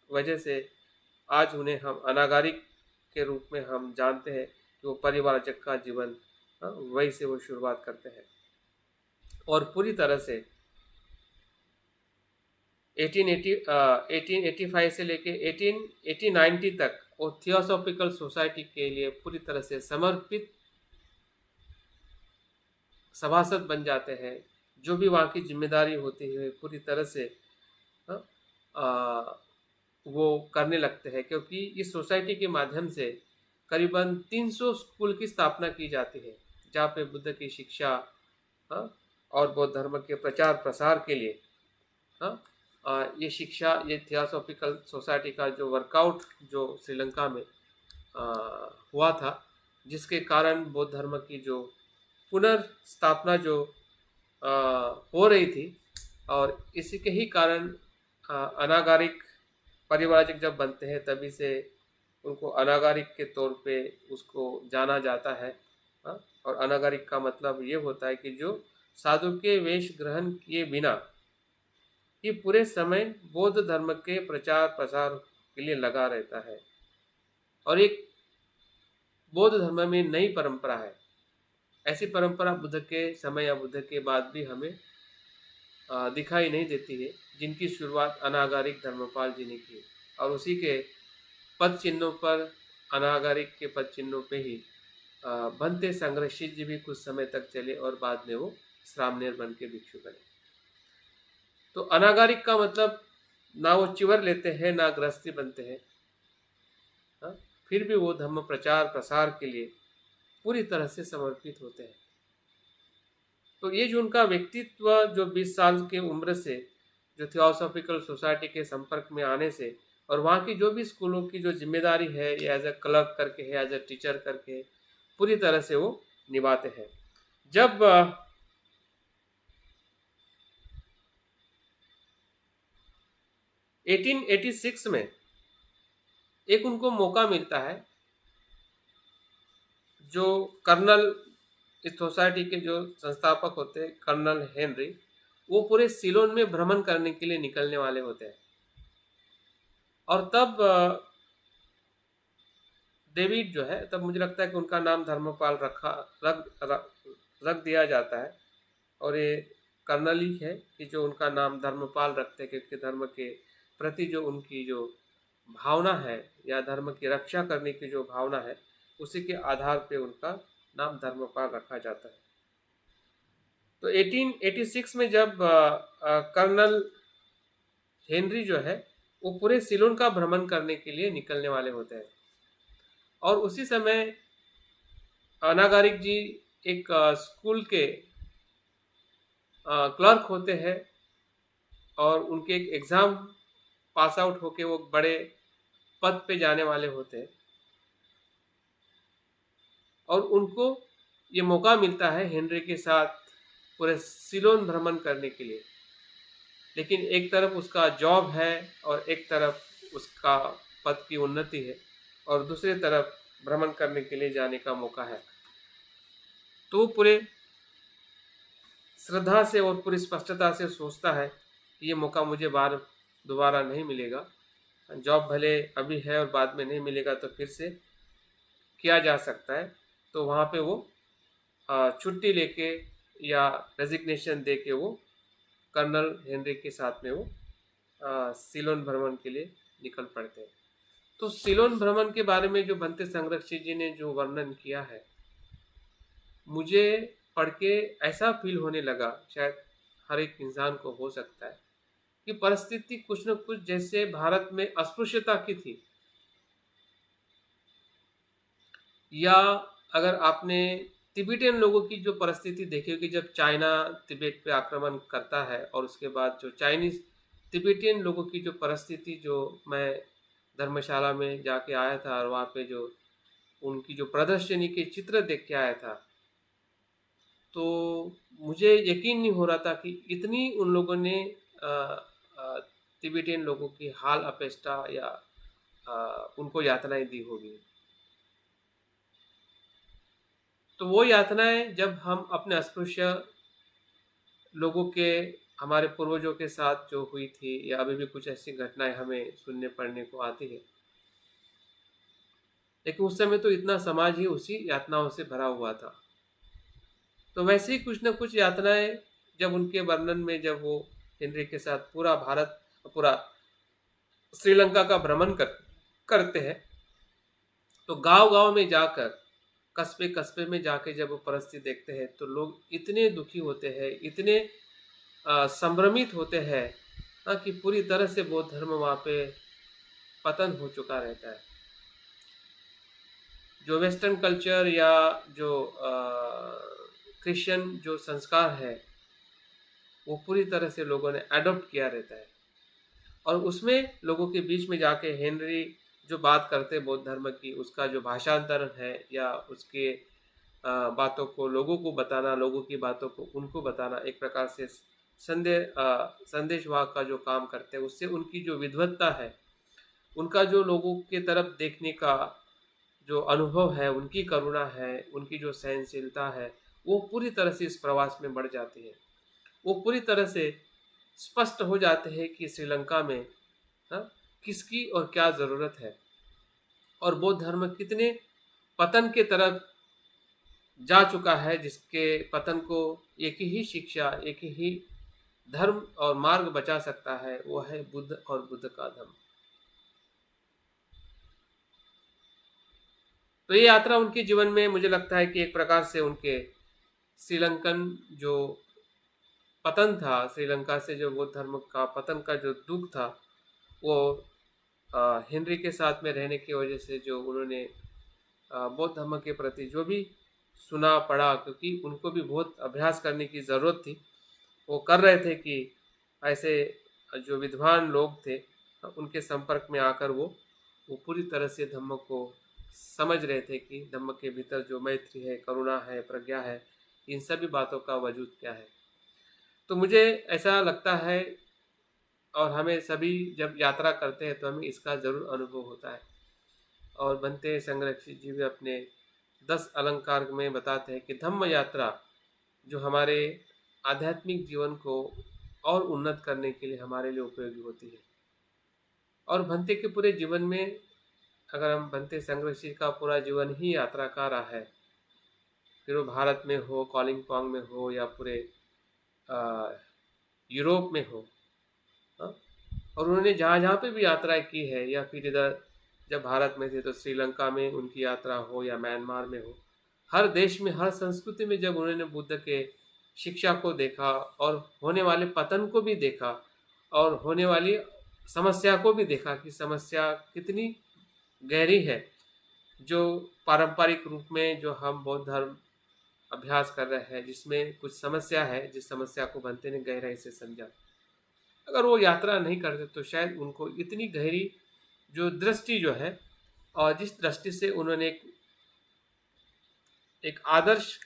वजह से आज उन्हें हम अनागारिक के रूप में हम जानते हैं कि वो परिवारजक का जीवन वही से वो शुरुआत करते हैं। और पूरी तरह से 1885 से लेके 1890 तक वो थियोसॉफिकल सोसाइटी के लिए पूरी तरह से समर्पित सभासद बन जाते हैं। जो भी वहाँ की जिम्मेदारी होती है पूरी तरह से हाँ, वो करने लगते हैं, क्योंकि इस सोसाइटी के माध्यम से करीबन 300 स्कूल की स्थापना की जाती है, जहाँ पे बुद्ध की शिक्षा हाँ, और बौद्ध धर्म के प्रचार प्रसार के लिए हाँ, ये शिक्षा, ये थियोसॉफिकल सोसाइटी का जो वर्कआउट जो श्रीलंका में हुआ था, जिसके कारण बौद्ध धर्म की जो पुनर्स्थापना जो हो रही थी, और इसी के ही कारण अनागारिक परिव्राजक जब बनते हैं तभी से उनको अनागारिक के तौर पे उसको जाना जाता है। और अनागारिक का मतलब ये होता है कि जो साधु के वेश ग्रहण किए बिना ये पूरे समय बौद्ध धर्म के प्रचार प्रसार के लिए लगा रहता है। और एक बौद्ध धर्म में नई परंपरा है, ऐसी परंपरा बुद्ध के समय या बुद्ध के बाद भी हमें दिखाई नहीं देती है, जिनकी शुरुआत अनागारिक धर्मपाल जी ने की। और उसी के पद चिन्हों पर, अनागारिक के पद चिन्हों पे ही भंते संग्रहित जी भी कुछ समय तक चले और बाद में वो श्रामणेर बन के भिक्षु बने। तो अनागारिक का मतलब ना वो चिवर लेते हैं ना गृहस्थी बनते हैं। फिर भी वो धर्म प्रचार प्रसार के लिए पूरी तरह से समर्पित होते हैं। तो ये जो उनका व्यक्तित्व, जो 20 साल की उम्र से जो थियोसॉफिकल सोसाइटी के संपर्क में आने से, और वहाँ की जो भी स्कूलों की जो जिम्मेदारी है, ये एज ए क्लर्क करके है, एज ए टीचर करके है, पूरी तरह से वो निभाते हैं। जब 1886 में एक उनको मौका मिलता है, जो कर्नल, इस सोसाइटी के जो संस्थापक होते हैं कर्नल हेनरी, वो पूरे सिलोन में भ्रमण करने के लिए निकलने वाले होते हैं। और तब डेविड जो है, तब मुझे लगता है कि उनका नाम धर्मपाल रख दिया जाता है। और ये कर्नल ही है कि जो उनका नाम धर्मपाल रखते हैं, क्योंकि धर्म के प्रति जो उनकी जो भावना है या धर्म की रक्षा करने की जो भावना है, उसी के आधार पे उनका नाम धर्मपाल रखा जाता है। तो 1886 में जब कर्नल हेनरी जो है वो पूरे सिलोन का भ्रमण करने के लिए निकलने वाले होते हैं, और उसी समय अनागारिक जी एक स्कूल के क्लर्क होते हैं, और उनके एक एग्ज़ाम पास आउट होके वो बड़े पद पे जाने वाले होते हैं, और उनको ये मौका मिलता है हेनरी के साथ पूरे सिलोन भ्रमण करने के लिए। लेकिन एक तरफ उसका जॉब है और एक तरफ उसका पद की उन्नति है, और दूसरी तरफ भ्रमण करने के लिए जाने का मौका है। तो पूरे श्रद्धा से और पूरी स्पष्टता से सोचता है कि ये मौका मुझे दोबारा नहीं मिलेगा। जॉब भले अभी है और बाद में नहीं मिलेगा तो फिर से किया जा सकता है। तो वहाँ पे वो छुट्टी लेके या रेजिग्नेशन दे के वो कर्नल हेनरी के साथ में वो सिलोन भ्रमण के लिए निकल पड़ते हैं। तो सिलोन भ्रमण के बारे में जो बनते संरक्षक जी ने जो वर्णन किया है, मुझे पढ़ के ऐसा फील होने लगा, शायद हर एक इंसान को हो सकता है, कि परिस्थिति कुछ न कुछ जैसे भारत में अस्पृश्यता की थी, या अगर आपने तिब्बतियन लोगों की जो परिस्थिति देखी होगी जब चाइना तिब्बत पे आक्रमण करता है, और उसके बाद जो चाइनीज तिब्बतियन लोगों की जो परिस्थिति, जो मैं धर्मशाला में जाके आया था और वहाँ पे जो उनकी जो प्रदर्शनी के चित्र देख के आया था, तो मुझे यकीन नहीं हो रहा था कि इतनी उन लोगों ने तिब्बतियन लोगों की हाल अपेष्टा या उनको यातनाएं दी होगी। तो वो यातनाएं जब हम अपने अस्पृश्य लोगों के, हमारे पूर्वजों के साथ जो हुई थी, या अभी भी कुछ ऐसी घटनाएं हमें सुनने पढ़ने को आती है, लेकिन उस समय तो इतना समाज ही उसी यातनाओं से भरा हुआ था। तो वैसे ही कुछ न कुछ यातनाएं जब उनके वर्णन में, जब वो हेनरी के साथ पूरा भारत, पूरा श्रीलंका का भ्रमण करते हैं, तो गांव गांव में जाकर, कस्बे कस्बे में जाके जब वो परिस्थिति देखते हैं, तो लोग इतने दुखी होते हैं, इतने संभ्रमित होते हैं कि पूरी तरह से बौद्ध धर्म वहाँ पे पतन हो चुका रहता है। जो वेस्टर्न कल्चर या जो क्रिश्चियन जो संस्कार है, वो पूरी तरह से लोगों ने अडॉप्ट किया रहता है, और उसमें लोगों के बीच में जाके हेनरी जो बात करते हैं बौद्ध धर्म की, उसका जो भाषांतरण है या उसके बातों को लोगों को बताना, लोगों की बातों को उनको बताना, एक प्रकार से संदेशवाहक का जो काम करते हैं, उससे उनकी जो विद्वत्ता है, उनका जो लोगों के तरफ देखने का जो अनुभव है, उनकी करुणा है, उनकी जो सहनशीलता है, वो पूरी तरह से इस प्रवास में बढ़ जाती है। वो पूरी तरह से स्पष्ट हो जाते हैं कि श्रीलंका में हाँ, किसकी और क्या ज़रूरत है, और बौद्ध धर्म कितने पतन के तरफ जा चुका है, जिसके पतन को एक ही शिक्षा, एक ही धर्म और मार्ग बचा सकता है, वो है बुद्ध और बुद्ध का धर्म। तो ये यात्रा उनके जीवन में मुझे लगता है कि एक प्रकार से उनके श्रीलंकन जो पतन था, श्रीलंका से जो बौद्ध धर्म का पतन का जो दुख था, वो हेनरी के साथ में रहने की वजह से जो उन्होंने बौद्ध धर्म के प्रति जो भी सुना पढ़ा, क्योंकि उनको भी बहुत अभ्यास करने की ज़रूरत थी, वो कर रहे थे कि ऐसे जो विद्वान लोग थे उनके संपर्क में आकर वो पूरी तरह से धम्म को समझ रहे थे कि धम्म के भीतर जो मैत्री है, करुणा है, प्रज्ञा है, इन सभी बातों का वजूद क्या है। तो मुझे ऐसा लगता है, और हमें सभी जब यात्रा करते हैं तो हमें इसका ज़रूर अनुभव होता है। और बनते संरक्षित जी भी अपने 10 अलंकार में बताते हैं कि धम्म यात्रा जो हमारे आध्यात्मिक जीवन को और उन्नत करने के लिए हमारे लिए उपयोगी होती है। और भंते के पूरे जीवन में, अगर हम भंते संरक्षित का पूरा जीवन ही यात्रा का रहा है, फिर वो भारत में हो, कॉलिंगपॉन्ग में हो, या पूरे आ, यूरोप में हो, हाँ? और उन्होंने जहाँ जहाँ पे भी यात्रा की है, या फिर इधर जब भारत में थे तो श्रीलंका में उनकी यात्रा हो या म्यांमार में हो, हर देश में, हर संस्कृति में जब उन्होंने बुद्ध के शिक्षा को देखा और होने वाले पतन को भी देखा और होने वाली समस्या को भी देखा कि समस्या कितनी गहरी है, जो पारंपरिक रूप में जो हम बौद्ध धर्म अभ्यास कर रहे हैं, जिसमें कुछ समस्या है, जिस समस्या को बनते ने गहराई से समझा। अगर वो यात्रा नहीं करते तो शायद उनको इतनी गहरी जो दृष्टि जो है, और जिस दृष्टि से उन्होंने एक आदर्श,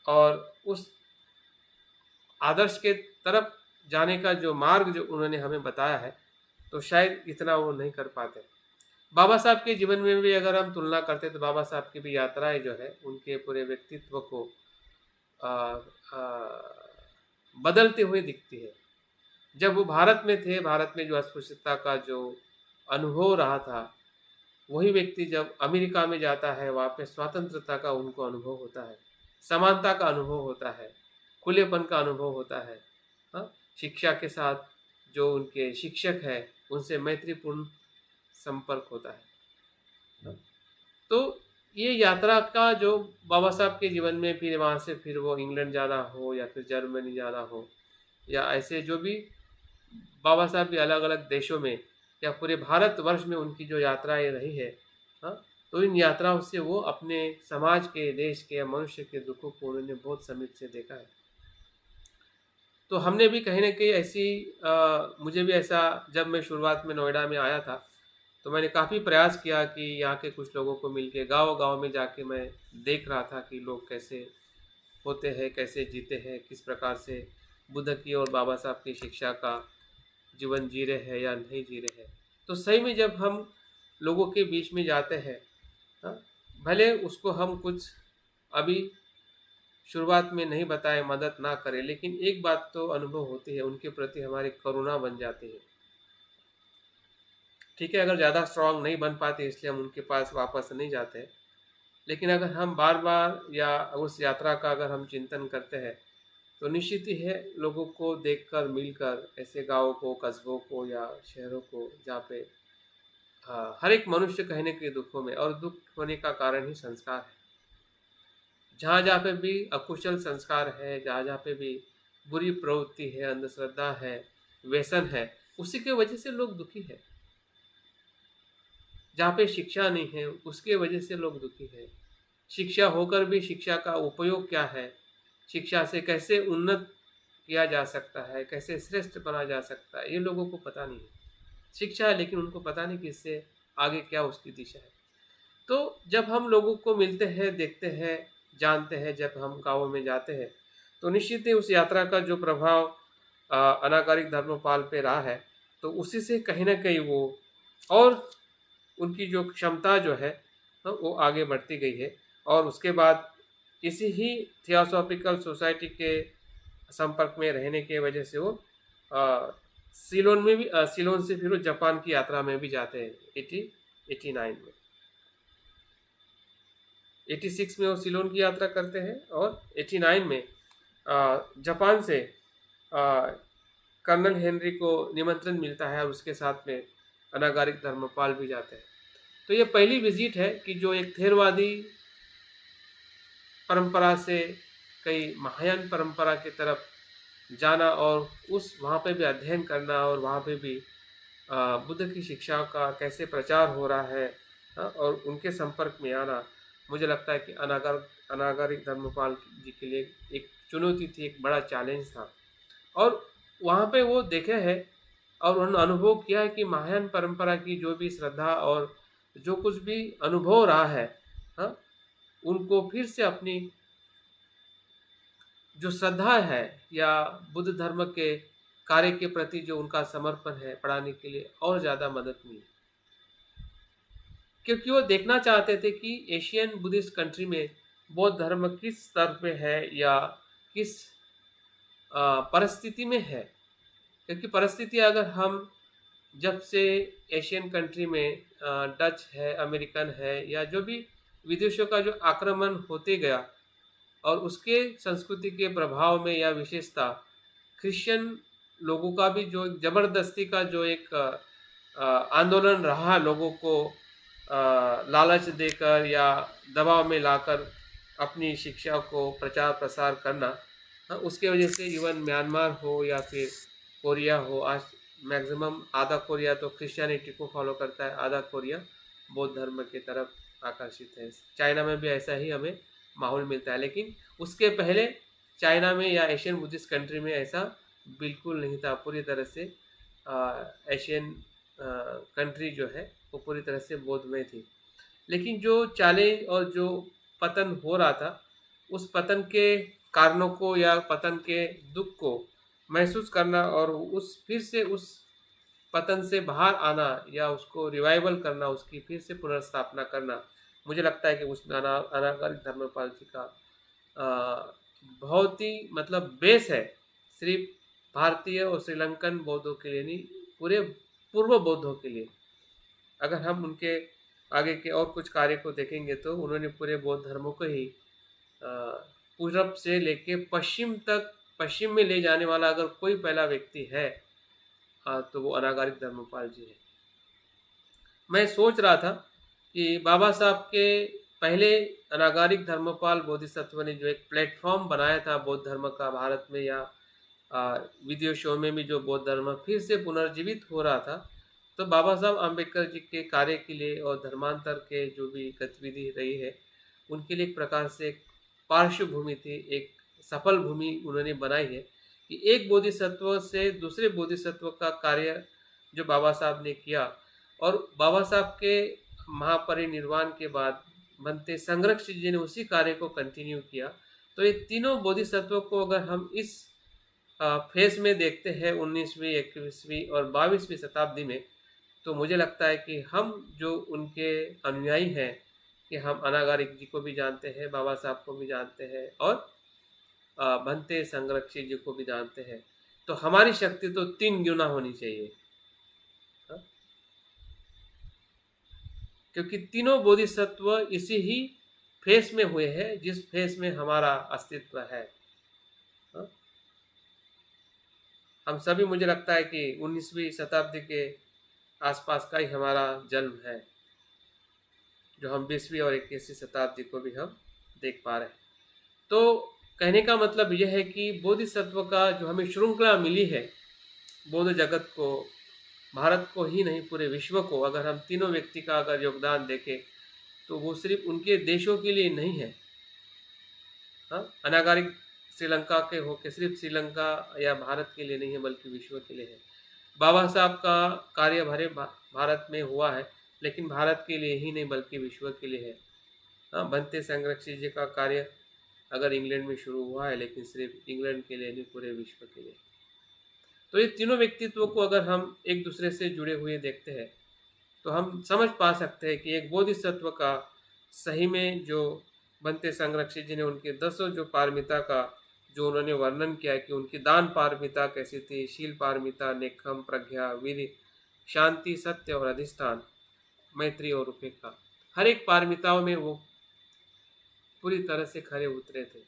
और उस आदर्श के तरफ जाने का जो मार्ग जो उन्होंने हमें बताया है, तो शायद इतना वो नहीं कर पाते। बाबा साहब के जीवन में भी अगर हम तुलना करते तो बाबा साहब की भी यात्राएं जो है उनके पूरे व्यक्तित्व को आ, आ, बदलते हुए दिखती है। जब वो भारत में थे, भारत में जो अस्पृश्यता का जो अनुभव रहा था, वही व्यक्ति जब अमेरिका में जाता है, वहाँ पे स्वतंत्रता का उनको अनुभव होता है, समानता का अनुभव होता है, खुलेपन का अनुभव होता है, हाँ? शिक्षा के साथ जो उनके शिक्षक है उनसे मैत्रीपूर्ण संपर्क होता है, हाँ? तो ये यात्रा का जो बाबा साहब के जीवन में, फिर वहाँ से फिर वो इंग्लैंड जाना हो या फिर जर्मनी जाना हो, या ऐसे जो भी बाबा साहब भी अलग अलग देशों में या पूरे भारतवर्ष में उनकी जो यात्राएं रही है, हाँ, तो इन यात्राओं से वो अपने समाज के, देश के या मनुष्य के दुखों को उन्होंने बहुत समीप से देखा है। तो हमने भी कहीं ना कहीं ऐसी मुझे भी ऐसा, जब मैं शुरुआत में नोएडा में आया था तो मैंने काफ़ी प्रयास किया कि यहाँ के कुछ लोगों को मिलके गांव गांव में जाके मैं देख रहा था कि लोग कैसे होते हैं, कैसे जीते हैं, किस प्रकार से बुद्ध की और बाबा साहब की शिक्षा का जीवन जी रहे हैं या नहीं जी रहे हैं। तो सही में जब हम लोगों के बीच में जाते हैं, हाँ, भले उसको हम कुछ अभी शुरुआत में नहीं बताए, मदद ना करें, लेकिन एक बात तो अनुभव होती है, उनके प्रति हमारी करुणा बन जाती है। ठीक है, अगर ज़्यादा स्ट्रांग नहीं बन पाते इसलिए हम उनके पास वापस नहीं जाते, लेकिन अगर हम बार बार या उस यात्रा का अगर हम चिंतन करते हैं तो निश्चित ही है, लोगों को देखकर, मिलकर, ऐसे गाँव को, कस्बों को या शहरों को जहाँ पे हर एक मनुष्य कहीं न कहीं दुखों में, और दुख होने का कारण ही संस्कार है। जहाँ जहाँ पे भी अकुशल संस्कार है, जहाँ जहाँ पे भी बुरी प्रवृत्ति है, अंधश्रद्धा है, व्यसन है, उसी के वजह से लोग दुखी है। जहाँ पे शिक्षा नहीं है उसके वजह से लोग दुखी है। शिक्षा होकर भी शिक्षा का उपयोग क्या है, शिक्षा से कैसे उन्नत किया जा सकता है, कैसे श्रेष्ठ बना जा सकता है, ये लोगों को पता नहीं है। शिक्षा है लेकिन उनको पता नहीं कि इससे आगे क्या उसकी दिशा है। तो जब हम लोगों को मिलते हैं, देखते हैं, जानते हैं, जब हम गाँवों में जाते हैं, तो निश्चित ही उस यात्रा का जो प्रभाव अनागारिक धर्मपाल पे रहा है, तो उसी से कहीं न कहीं वो और उनकी जो क्षमता जो है, वो आगे बढ़ती गई है। और उसके बाद इसी ही थियोसॉफिकल सोसाइटी के संपर्क में रहने की वजह से वो सिलोन में भी, सिलोन से फिर वो जापान की यात्रा में भी जाते हैं 89 में। 86 में वो सिलोन की यात्रा करते हैं और 89 में जापान से कर्नल हेनरी को निमंत्रण मिलता है और उसके साथ में अनागारिक धर्मपाल भी जाते हैं। तो ये पहली विजिट है कि जो एक थेरवादी परंपरा से कई महायान परंपरा की तरफ जाना और उस वहाँ पे भी अध्ययन करना और वहाँ पे भी बुद्ध की शिक्षाओं का कैसे प्रचार हो रहा है, और उनके संपर्क में आना मुझे लगता है कि अनागरिक धर्मपाल जी के लिए एक चुनौती थी, एक बड़ा चैलेंज था। और वहाँ पे वो देखे हैं और उन्होंने अनुभव किया है कि महायान परंपरा की जो भी श्रद्धा और जो कुछ भी अनुभव रहा है, हाँ, उनको फिर से अपनी जो श्रद्धा है या बुद्ध धर्म के कार्य के प्रति जो उनका समर्पण है पढ़ाने के लिए और ज़्यादा मदद मिली, क्योंकि वो देखना चाहते थे कि एशियन बुद्धिस्ट कंट्री में बौद्ध धर्म किस स्तर पे है या किस परिस्थिति में है। क्योंकि परिस्थिति अगर हम जब से एशियन कंट्री में डच है, अमेरिकन है या जो भी विदेशों का जो आक्रमण होते गया और उसके संस्कृति के प्रभाव में या विशेषता क्रिश्चियन लोगों का भी जो एक ज़बरदस्ती का जो एक आंदोलन रहा, लोगों को लालच देकर या दबाव में लाकर अपनी शिक्षा को प्रचार प्रसार करना, उसके वजह से इवन म्यांमार हो या फिर कोरिया हो, आज मैक्सिमम आधा कोरिया तो क्रिश्चियनिटी को फॉलो करता है, आधा कोरिया बौद्ध धर्म की तरफ आकर्षित है। चाइना में भी ऐसा ही हमें माहौल मिलता है, लेकिन उसके पहले चाइना में या एशियन बुद्धिस्ट कंट्री में ऐसा बिल्कुल नहीं था। पूरी तरह से एशियन कंट्री जो है वो पूरी तरह से बौद्धमय थी। लेकिन जो चैलेंज और जो पतन हो रहा था, उस पतन के कारणों को या पतन के दुख को महसूस करना और उस फिर से उस पतन से बाहर आना या उसको रिवाइवल करना, उसकी फिर से पुनर्स्थापना करना, मुझे लगता है कि उसमें अनागरिक धर्मपाल जी का बहुत ही मतलब बेस है। सिर्फ भारतीय और श्रीलंकन बौद्धों के लिए नहीं, पूरे पूर्व बौद्धों के लिए। अगर हम उनके आगे के और कुछ कार्य को देखेंगे तो उन्होंने पूरे बौद्ध धर्मों को ही पूरब से लेके पश्चिम तक, पश्चिम में ले जाने वाला अगर कोई पहला व्यक्ति है, तो वो अनागरिक धर्मपाल जी है। मैं सोच रहा था कि बाबा साहब के पहले अनागरिक धर्मपाल बोधिसत्व ने जो एक प्लेटफॉर्म बनाया था बौद्ध धर्म का भारत में या विदेशों में भी, जो बौद्ध धर्म फिर से पुनर्जीवित हो रहा था, तो बाबा साहब आम्बेडकर जी के कार्य के लिए और धर्मांतर के जो भी गतिविधि रही है उनके लिए एक प्रकार से एक पार्श्व भूमि थी, एक सफल भूमि उन्होंने बनाई है कि एक बोधिसत्व से दूसरे बोधिसत्व का कार्य जो बाबा साहब ने किया, और बाबा साहब के महापरिनिर्वाण के बाद बनते संरक्षक जी ने उसी कार्य को कंटिन्यू किया। तो ये तीनों बोधिसत्वों को अगर हम इस फेज में देखते हैं 19वीं, 21वीं और 22वीं शताब्दी में, तो मुझे लगता है कि हम जो उनके अनुयायी हैं, कि हम अनागरिक जी को भी जानते हैं, बाबा साहब को भी जानते हैं और भंते संरक्षक जी को भी जानते हैं, तो हमारी शक्ति तो 3 गुना होनी चाहिए। क्योंकि तीनों बोधिसत्व इसी ही फेस में हुए हैं जिस फेस में हमारा अस्तित्व है। हम सभी, मुझे लगता है कि 19वीं शताब्दी के आसपास का ही हमारा जन्म है, जो हम 20वीं और 21वीं शताब्दी को भी हम देख पा रहे हैं। तो कहने का मतलब यह है कि बोधिसत्व का जो हमें श्रृंखला मिली है बौद्ध जगत को, भारत को ही नहीं पूरे विश्व को, अगर हम तीनों व्यक्ति का अगर योगदान देखें तो वो सिर्फ उनके देशों के लिए नहीं है। अनागरिक श्रीलंका के हो के सिर्फ श्रीलंका या भारत के लिए नहीं है, बल्कि विश्व के लिए है। बाबा साहब का कार्य भरे भारत में हुआ है, लेकिन भारत के लिए ही नहीं बल्कि विश्व के लिए है। भंते संरक्षक जी का कार्य अगर इंग्लैंड में शुरू हुआ है, लेकिन सिर्फ इंग्लैंड के लिए नहीं, पूरे विश्व के लिए। तो ये तीनों व्यक्तित्वों को अगर हम एक दूसरे से जुड़े हुए देखते हैं तो हम समझ पा सकते हैं कि एक बोधिसत्व का सही में जो भंते संरक्षक जी ने उनके 10 जो पारमिता का जो उन्होंने वर्णन किया कि उनकी दान पारमिता कैसी थी, शील पारमिता, नेकम, प्रज्ञा, वीर, शांति, सत्य और अधिष्ठान, मैत्री और उपेक्षा, हर एक पारमिताओं में वो पूरी तरह से खरे उतरे थे।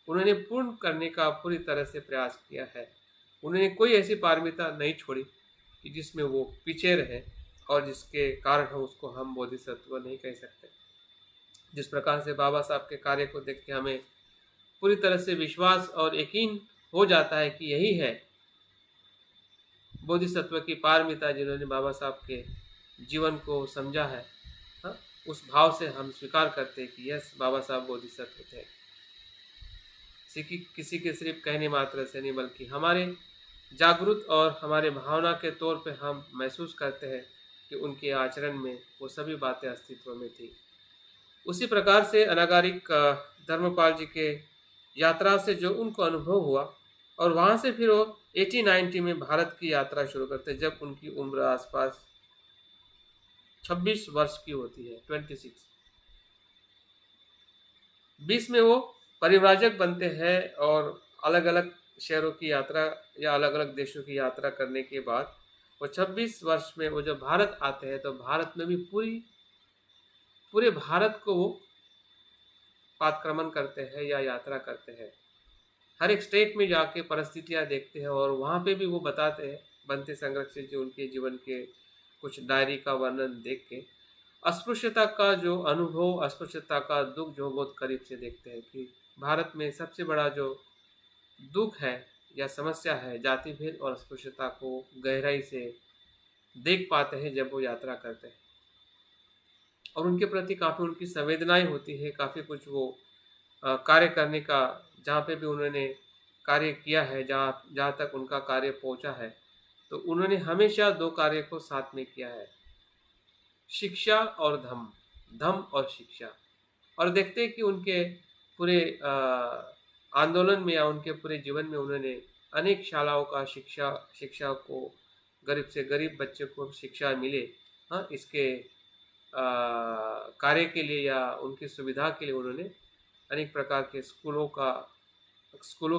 उन्होंने पूर्ण करने का पूरी तरह से प्रयास किया है। उन्होंने कोई ऐसी पारमिता नहीं छोड़ी कि जिसमें वो पीछे रहे और जिसके कारण हम उसको हम बोधिसत्व नहीं कह सकते। जिस प्रकार से बाबा साहब के कार्य को देख के हमें पूरी तरह से विश्वास और यकीन हो जाता है कि यही है बोधिसत्व की पारमिता जिन्होंने बाबा साहब के जीवन को समझा है, हाँ, उस भाव से हम स्वीकार करते हैं कि यस, बाबा साहब बोधिसत्व थे। किसी के सिर्फ कहने मात्र से नहीं, बल्कि हमारे जागरूक और हमारे भावना के तौर पे हम महसूस करते हैं कि उनके आचरण में वो सभी बातें अस्तित्व में थी। उसी प्रकार से अनागारिक धर्मपाल जी के यात्रा से जो उनको अनुभव हुआ, और वहाँ से फिर वो 1890 में भारत की यात्रा शुरू करते, जब उनकी उम्र आसपास 26 वर्ष की होती है, 26। 20 में वो परिव्राजक बनते हैं, और अलग अलग शहरों की यात्रा या अलग अलग देशों की यात्रा करने के बाद वो 26 वर्ष में वो जब भारत आते हैं, तो भारत में भी पूरे भारत को वो पादक्रमण करते हैं या यात्रा करते हैं। हर एक स्टेट में जाके परिस्थितियाँ देखते हैं, और वहाँ पे भी वो बताते हैं, बनते संरक्षित जो उनके जीवन के कुछ डायरी का वर्णन देख के अस्पृश्यता का जो अनुभव, अस्पृश्यता का दुख जो बहुत करीब से देखते हैं कि भारत में सबसे बड़ा जो दुख है या समस्या है, जाति भेद और अस्पृश्यता को गहराई से देख पाते हैं जब वो यात्रा करते हैं, और उनके प्रति काफ़ी उनकी संवेदनाएं होती है। काफ़ी कुछ वो कार्य करने का, जहाँ पे भी उन्होंने कार्य किया है, जहाँ जहाँ तक उनका कार्य पहुँचा है, तो उन्होंने हमेशा दो कार्य को साथ में किया है, शिक्षा और धम्म, धम्म और शिक्षा। और देखते हैं कि उनके पूरे आंदोलन में या उनके पूरे जीवन में उन्होंने अनेक शालाओं का शिक्षा को, गरीब से गरीब बच्चे को शिक्षा मिले, हाँ, इसके कार्य के लिए या उनकी सुविधा के लिए उन्होंने अनेक प्रकार के स्कूलों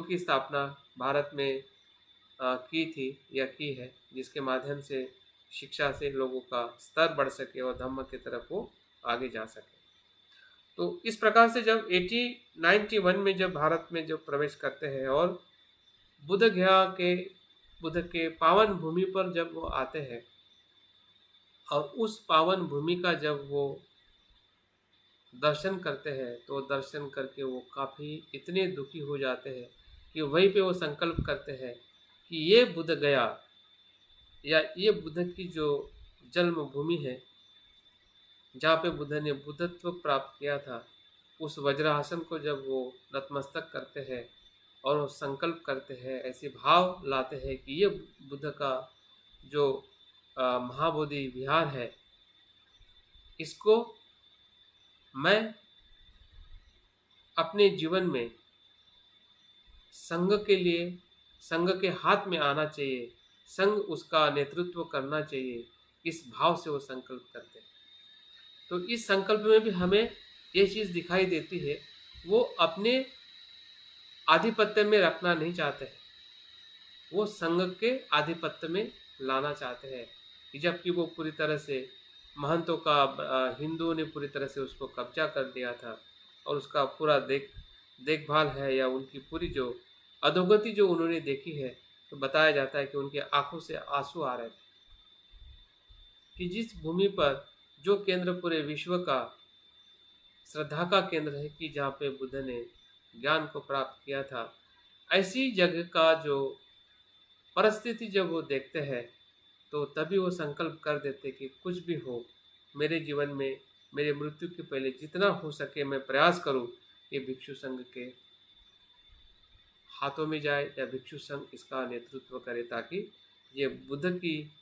की स्थापना भारत में की थी या की है, जिसके माध्यम से शिक्षा से लोगों का स्तर बढ़ सके और धम्म की तरफ वो आगे जा सके। तो इस प्रकार से जब 1891 में जब भारत में जब प्रवेश करते हैं और बुद्ध के पावन भूमि पर जब वो आते हैं, और उस पावन भूमि का जब वो दर्शन करते हैं, तो दर्शन करके वो काफ़ी इतने दुखी हो जाते हैं कि वहीं पे वो संकल्प करते हैं कि ये बुद्ध गया, या ये बुद्ध की जो जन्म भूमि है, जहाँ पे बुद्ध ने बुद्धत्व प्राप्त किया था, उस वज्रासन को जब वो नतमस्तक करते हैं और वो संकल्प करते हैं, ऐसे भाव लाते हैं कि ये बुद्ध का जो महाबोधि विहार है, इसको मैं अपने जीवन में संघ के लिए, संघ के हाथ में आना चाहिए, संघ उसका नेतृत्व करना चाहिए, इस भाव से वो संकल्प करते हैं। तो इस संकल्प में भी हमें ये चीज़ दिखाई देती है, वो अपने आधिपत्य में रखना नहीं चाहते हैं, वो संघ के आधिपत्य में लाना चाहते हैं, जबकि वो पूरी तरह से महंतों का, हिंदुओं ने पूरी तरह से उसको कब्जा कर दिया था, और उसका पूरा देखभाल है, या उनकी पूरी जो अधोगति जो उन्होंने देखी है, तो बताया जाता है कि उनकी आंखों से आंसू आ रहे थे कि जिस भूमि पर जो केंद्र पूरे विश्व का श्रद्धा का केंद्र है, कि जहाँ पे बुद्ध ने ज्ञान को प्राप्त किया था, ऐसी जगह का जो परिस्थिति जब वो देखते हैं, तो तभी वो संकल्प कर देते कि कुछ भी हो, मेरे जीवन में मेरे मृत्यु के पहले जितना हो सके मैं प्रयास करूं, ये भिक्षु संघ के हाथों में जाए, या भिक्षु संघ इसका नेतृत्व करे, ताकि ये बुद्ध की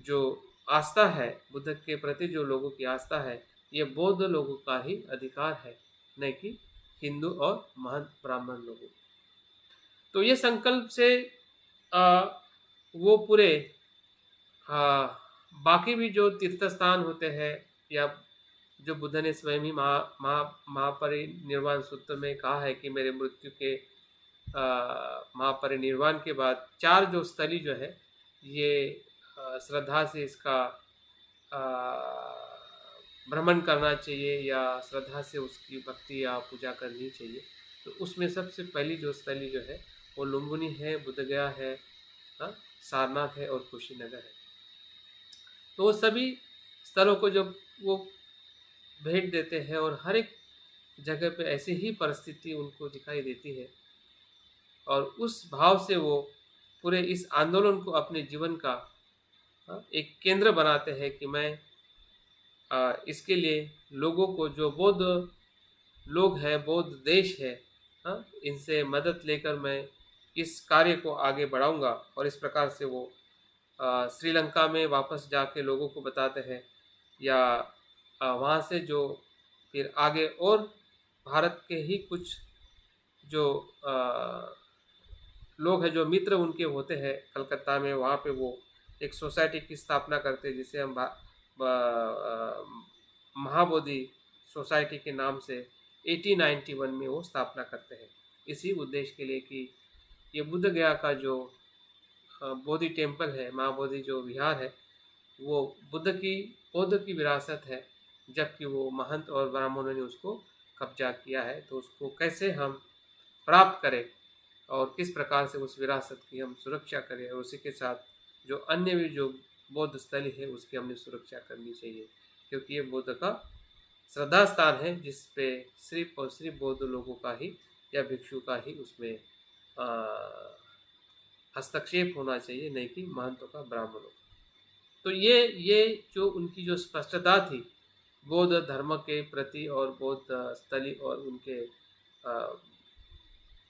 जो आस्था है, बुद्ध के प्रति जो लोगों की आस्था है, ये बौद्ध लोगों का ही अधिकार है, न कि हिंदू और महंत ब्राह्मण लोगों। तो ये संकल्प से वो पूरे बाकी भी जो तीर्थ स्थान होते हैं, या जो बुद्ध ने स्वयं ही महापरिनिर्वाण सूत्र में कहा है कि मेरे मृत्यु के महापरिनिर्वाण के बाद 4 जो स्थली जो है, ये श्रद्धा से इसका भ्रमण करना चाहिए, या श्रद्धा से उसकी भक्ति या पूजा करनी चाहिए। तो उसमें सबसे पहली जो स्थली जो है, वो लुम्बिनी है, बुद्धगया है, सारनाथ है और कुशीनगर है। तो वो सभी स्थलों को जब वो भेंट देते हैं, और हर एक जगह पे ऐसी ही परिस्थिति उनको दिखाई देती है, और उस भाव से वो पूरे इस आंदोलन को अपने जीवन का एक केंद्र बनाते हैं कि मैं इसके लिए लोगों को, जो बौद्ध लोग हैं, बौद्ध देश है, इनसे मदद लेकर मैं इस कार्य को आगे बढ़ाऊंगा। और इस प्रकार से वो श्रीलंका में वापस जाके लोगों को बताते हैं, या वहाँ से जो फिर आगे और भारत के ही कुछ जो लोग हैं, जो मित्र उनके होते हैं कलकत्ता में, वहाँ पे वो एक सोसाइटी की स्थापना करते हैं जिसे हम महाबोधि सोसाइटी के नाम से 1891 में वो स्थापना करते हैं, इसी उद्देश्य के लिए कि ये बुद्ध गया का जो बोधि टेम्पल है, महाबोधि जो विहार है, वो बौद्ध की विरासत है, जबकि वो महंत और ब्राह्मणों ने उसको कब्जा किया है। तो उसको कैसे हम प्राप्त करें और किस प्रकार से उस विरासत की हम सुरक्षा करें, और उसी के साथ जो अन्य भी जो बौद्ध स्थल है उसकी हमने सुरक्षा करनी चाहिए, क्योंकि ये बुद्ध का श्रद्धा स्थान है, जिस पे सिर्फ और सिर्फ बौद्ध लोगों का ही या भिक्षु का ही उसमें हस्तक्षेप होना चाहिए, नहीं कि महंतों का, ब्राह्मणों का। तो ये जो उनकी जो स्पष्टता थी बौद्ध धर्म के प्रति और बौद्ध स्थली और उनके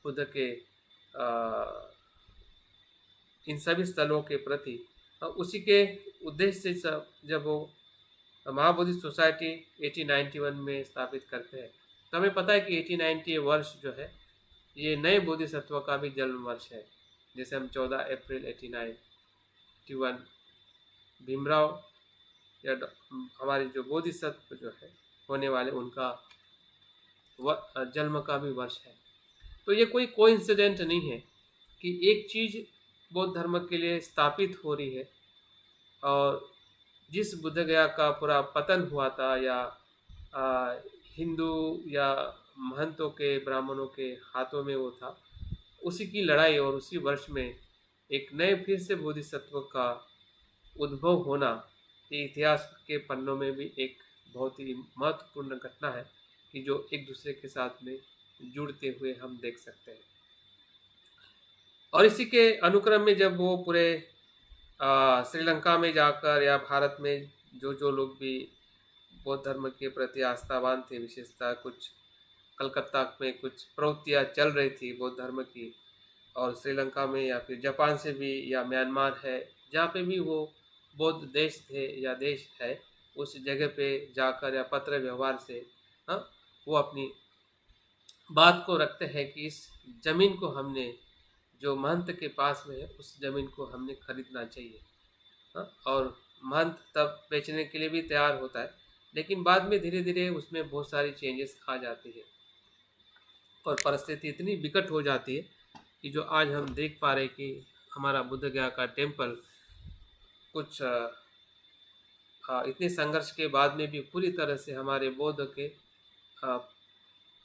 बुद्ध के इन सभी स्थलों के प्रति, उसी के उद्देश्य से जब वो महाबोधि सोसाइटी 1891 में स्थापित करते हैं, तो हमें पता है कि 1890 वर्ष जो है ये नए बोधिसत्व का भी जन्म वर्ष है। जैसे हम 14 अप्रैल 1891 भीमराव या हमारे जो बोधिसत्व जो है होने वाले, उनका जन्म का भी वर्ष है। तो ये कोई कोइंसिडेंट नहीं है कि एक चीज़ बौद्ध धर्म के लिए स्थापित हो रही है, और जिस बुद्ध गया का पूरा पतन हुआ था, या हिंदू या महंतों के, ब्राह्मणों के हाथों में वो था, उसी की लड़ाई और उसी वर्ष में एक नए फिर से बोधिसत्व का उद्भव होना, ये इतिहास के पन्नों में भी एक बहुत ही महत्वपूर्ण घटना है कि जो एक दूसरे के साथ में जुड़ते हुए हम देख सकते हैं। और इसी के अनुक्रम में जब वो पूरे श्रीलंका में जाकर या भारत में जो लोग भी बौद्ध धर्म के प्रति आस्थावान थे, विशेषतः कुछ कलकत्ता में कुछ प्रवृत्तियाँ चल रही थी बौद्ध धर्म की, और श्रीलंका में या फिर जापान से भी, या म्यांमार है, जहाँ पे भी वो बौद्ध देश थे या देश है, उस जगह पे जाकर या पत्र व्यवहार से वो अपनी बात को रखते हैं कि इस ज़मीन को हमने, जो महंत के पास में है, उस ज़मीन को हमने खरीदना चाहिए। और महंत तब बेचने के लिए भी तैयार होता है, लेकिन बाद में धीरे धीरे उसमें बहुत सारी चेंजेस आ जाती है और परिस्थिति इतनी विकट हो जाती है कि जो आज हम देख पा रहे कि हमारा बुद्ध गया का टेम्पल कुछ इतने संघर्ष के बाद में भी पूरी तरह से हमारे बौद्ध के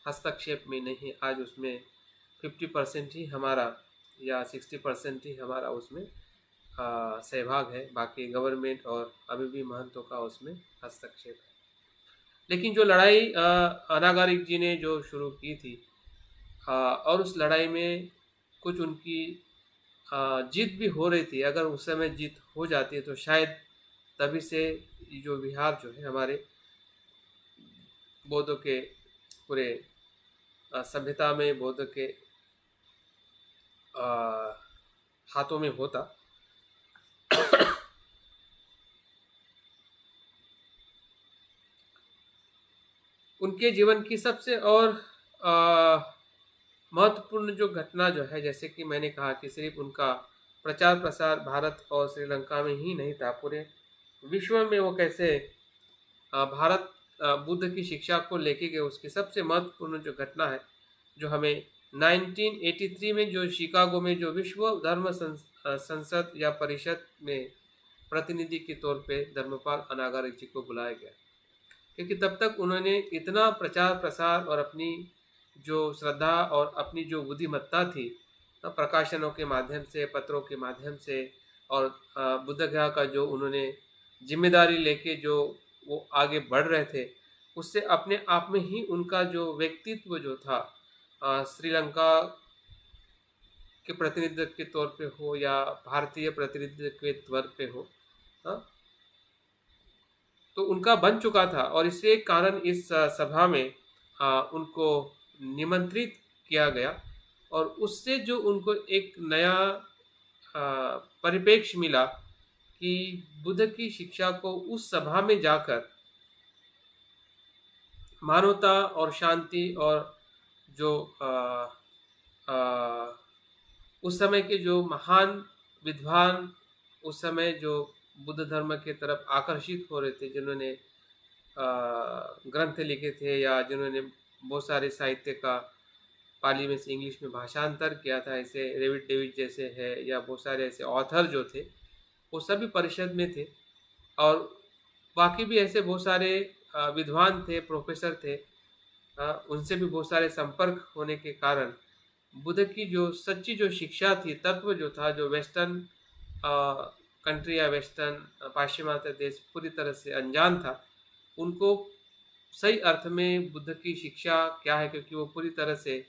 हस्तक्षेप में नहीं। आज उसमें 50% ही हमारा या 60% ही हमारा उसमें सहभाग है, बाकी गवर्नमेंट और अभी भी महंतों का उसमें हस्तक्षेप है। लेकिन जो लड़ाई अनागारिक जी ने जो शुरू की थी, और उस लड़ाई में कुछ उनकी जीत भी हो रही थी, अगर उस समय जीत हो जाती है तो शायद तभी से जो विहार जो है हमारे बौद्धों के पूरे सभ्यता में बौद्ध के हाथों में होता। उनके जीवन की सबसे और महत्वपूर्ण जो घटना जो है, जैसे कि मैंने कहा कि सिर्फ उनका प्रचार प्रसार भारत और श्रीलंका में ही नहीं था, पूरे विश्व में वो कैसे भारत बुद्ध की शिक्षा को लेके गए, उसकी सबसे महत्वपूर्ण जो घटना है, जो हमें 1983 में जो शिकागो में जो विश्व धर्म संसद या परिषद में प्रतिनिधि के तौर पे धर्मपाल अनागारिक जी को बुलाया गया, क्योंकि तब तक उन्होंने इतना प्रचार प्रसार और अपनी जो श्रद्धा और अपनी जो बुद्धिमत्ता थी, प्रकाशनों के माध्यम से, पत्रों के माध्यम से, और बुद्ध गया का जो उन्होंने जिम्मेदारी लेके जो वो आगे बढ़ रहे थे, उससे अपने आप में ही उनका जो व्यक्तित्व जो था श्रीलंका के प्रतिनिधित्व के तौर पे हो या भारतीय प्रतिनिधित्व के तौर पे हो, हाँ, तो उनका बन चुका था और इसी कारण इस सभा में उनको निमंत्रित किया गया और उससे जो उनको एक नया परिप्रेक्ष्य मिला कि बुद्ध की शिक्षा को उस सभा में जाकर मानवता और शांति और जो आ, आ, उस समय के जो महान विद्वान उस समय जो बुद्ध धर्म के तरफ आकर्षित हो रहे थे, जिन्होंने ग्रंथ लिखे थे या जिन्होंने बहुत सारे साहित्य का पाली में से इंग्लिश में भाषांतर किया था, ऐसे डेविड डेविड जैसे है या बहुत सारे ऐसे ऑथर जो थे वो सभी परिषद में थे और बाकी भी ऐसे बहुत सारे विद्वान थे, प्रोफेसर थे, उनसे भी बहुत सारे संपर्क होने के कारण बुद्ध की जो सच्ची जो शिक्षा थी, तत्व जो था, जो वेस्टर्न कंट्री या वेस्टर्न पाश्चिमात्य देश पूरी तरह से अनजान था, उनको सही अर्थ में बुद्ध की शिक्षा क्या है, क्योंकि वो पूरी तरह से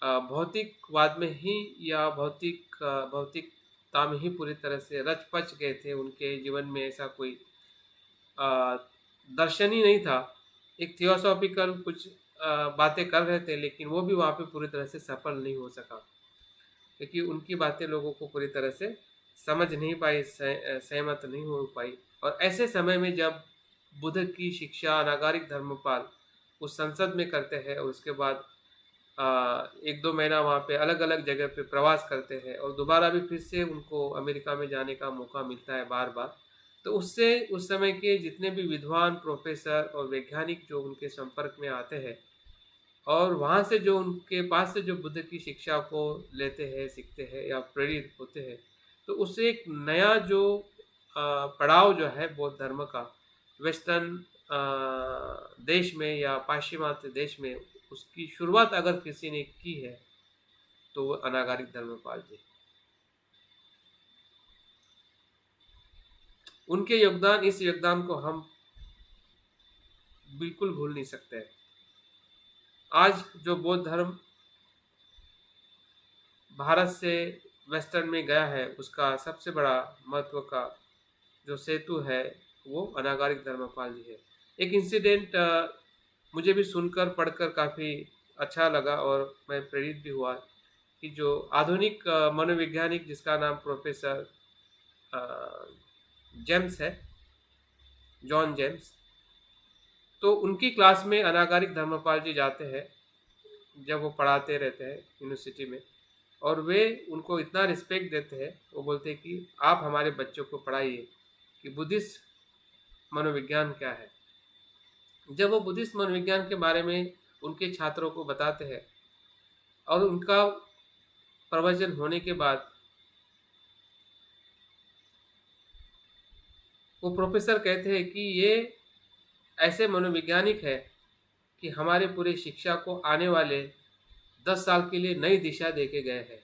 भौतिकवाद में ही या भौतिकता में ही पूरी तरह से रच पच गए थे। उनके जीवन में ऐसा कोई दर्शन ही नहीं था। एक थियोसॉफिकल कुछ बातें कर रहे थे, लेकिन वो भी वहाँ पे पूरी तरह से सफल नहीं हो सका, क्योंकि उनकी बातें लोगों को पूरी तरह से समझ नहीं पाई, सहमत नहीं हो पाई। और ऐसे समय में जब बुद्ध की शिक्षा अनागारिक धर्मपाल उस संसद में करते हैं और उसके बाद 1-2 महीना वहाँ पे अलग अलग जगह पे प्रवास करते हैं और दोबारा भी फिर से उनको अमेरिका में जाने का मौका मिलता है बार बार, तो उससे उस समय के जितने भी विद्वान, प्रोफेसर और वैज्ञानिक जो उनके संपर्क में आते हैं और वहाँ से जो उनके पास से जो बुद्ध की शिक्षा को लेते हैं, सीखते हैं या प्रेरित होते हैं, तो उससे एक नया जो पड़ाव जो है बौद्ध धर्म का वेस्टर्न देश में या पाश्चिमात्य देश में, उसकी शुरुआत अगर किसी ने की है तो वो अनागारिक धर्मपाल जी। उनके योगदान, इस योगदान को हम बिल्कुल भूल नहीं सकते। आज जो बौद्ध धर्म भारत से वेस्टर्न में गया है, उसका सबसे बड़ा महत्व का जो सेतु है वो अनागारिक धर्मपाल जी है। एक इंसिडेंट मुझे भी सुनकर पढ़कर काफ़ी अच्छा लगा और मैं प्रेरित भी हुआ कि जो आधुनिक मनोवैज्ञानिक जिसका नाम प्रोफेसर जेम्स है, जॉन जेम्स, तो उनकी क्लास में अनागारिक धर्मपाल जी जाते हैं जब वो पढ़ाते रहते हैं यूनिवर्सिटी में, और वे उनको इतना रिस्पेक्ट देते हैं, वो बोलते हैं कि आप हमारे बच्चों को पढ़ाइए कि बुद्धिस्ट मनोविज्ञान क्या है। जब वो बुद्धिस्ट मनोविज्ञान के बारे में उनके छात्रों को बताते हैं और उनका प्रवचन होने के बाद वो प्रोफेसर कहते हैं कि ये ऐसे मनोवैज्ञानिक है कि हमारे पूरे शिक्षा को आने वाले 10 साल के लिए नई दिशा देके गए हैं।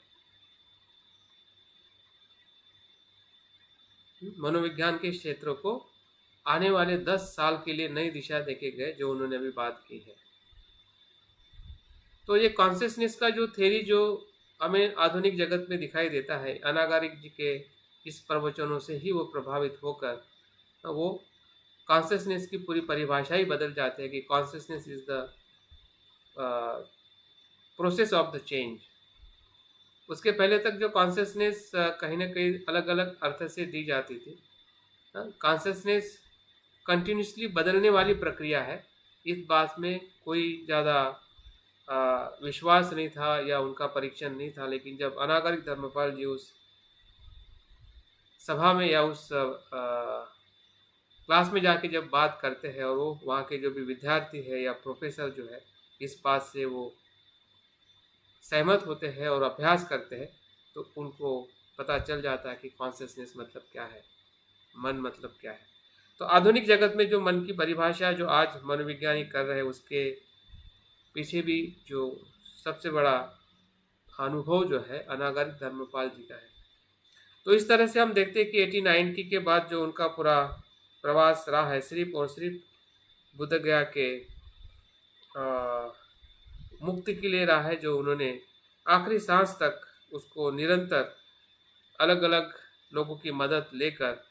मनोविज्ञान के क्षेत्रों को आने वाले 10 साल के लिए नई दिशा देके गए, जो उन्होंने अभी बात की है। तो ये कॉन्शियसनेस का जो थ्योरी जो हमें आधुनिक जगत में दिखाई देता है, अनागारिक जी के इस प्रवचनों से ही वो प्रभावित होकर वो कॉन्शियसनेस की पूरी परिभाषा ही बदल जाती है कि consciousness is the process of the change. उसके पहले तक जो कॉन्शियसनेस कहीं ना कहीं अलग अलग अर्थ से दी जाती थी। कॉन्शियसनेस कंटिन्यूसली बदलने वाली प्रक्रिया है, इस बात में कोई ज़्यादा विश्वास नहीं था या उनका परीक्षण नहीं था। लेकिन जब अनागारिक धर्मपाल जी उस सभा में या उस क्लास में जाके जब बात करते हैं और वो वहाँ के जो भी विद्यार्थी है या प्रोफेसर जो है इस बात से वो सहमत होते हैं और अभ्यास करते हैं, तो उनको पता चल जाता है कि कॉन्शियसनेस मतलब क्या है, मन मतलब क्या है। तो आधुनिक जगत में जो मन की परिभाषा जो आज मनोविज्ञानी कर रहे हैं, उसके पीछे भी जो सबसे बड़ा अनुभव जो है अनागारिक धर्मपाल जी का है। तो इस तरह से हम देखते हैं कि 1890 के बाद जो उनका पूरा प्रवास रहा है, सिर्फ और सिर्फ बुद्ध गया के मुक्ति के लिए रहा है, जो उन्होंने आखिरी सांस तक उसको निरंतर अलग अलग लोगों की मदद लेकर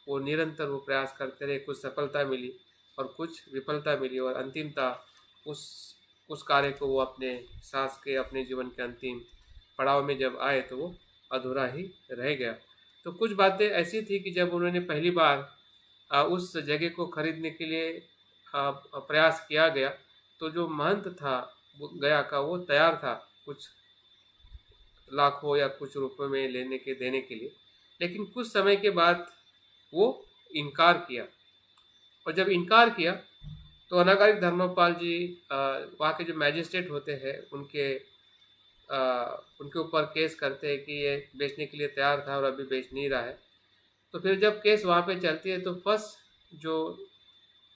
वो निरंतर वो प्रयास करते रहे। कुछ सफलता मिली और कुछ विफलता मिली, और अंतिमतः उस उस कार्य को वो अपने सास के अपने जीवन के अंतिम पड़ाव में जब आए तो वो अधूरा ही रह गया। तो कुछ बातें ऐसी थी कि जब उन्होंने पहली बार उस जगह को खरीदने के लिए प्रयास किया गया, तो जो महंत था वो गया का वो तैयार था कुछ लाखों या कुछ रुपए में लेने के देने के लिए, लेकिन कुछ समय के बाद वो इनकार किया। और जब इनकार किया तो अनागारिक धर्मपाल जी वहाँ के जो मैजिस्ट्रेट होते हैं उनके ऊपर केस करते हैं कि ये बेचने के लिए तैयार था और अभी बेच नहीं रहा है। तो फिर जब केस वहाँ पे चलती है तो फर्स्ट जो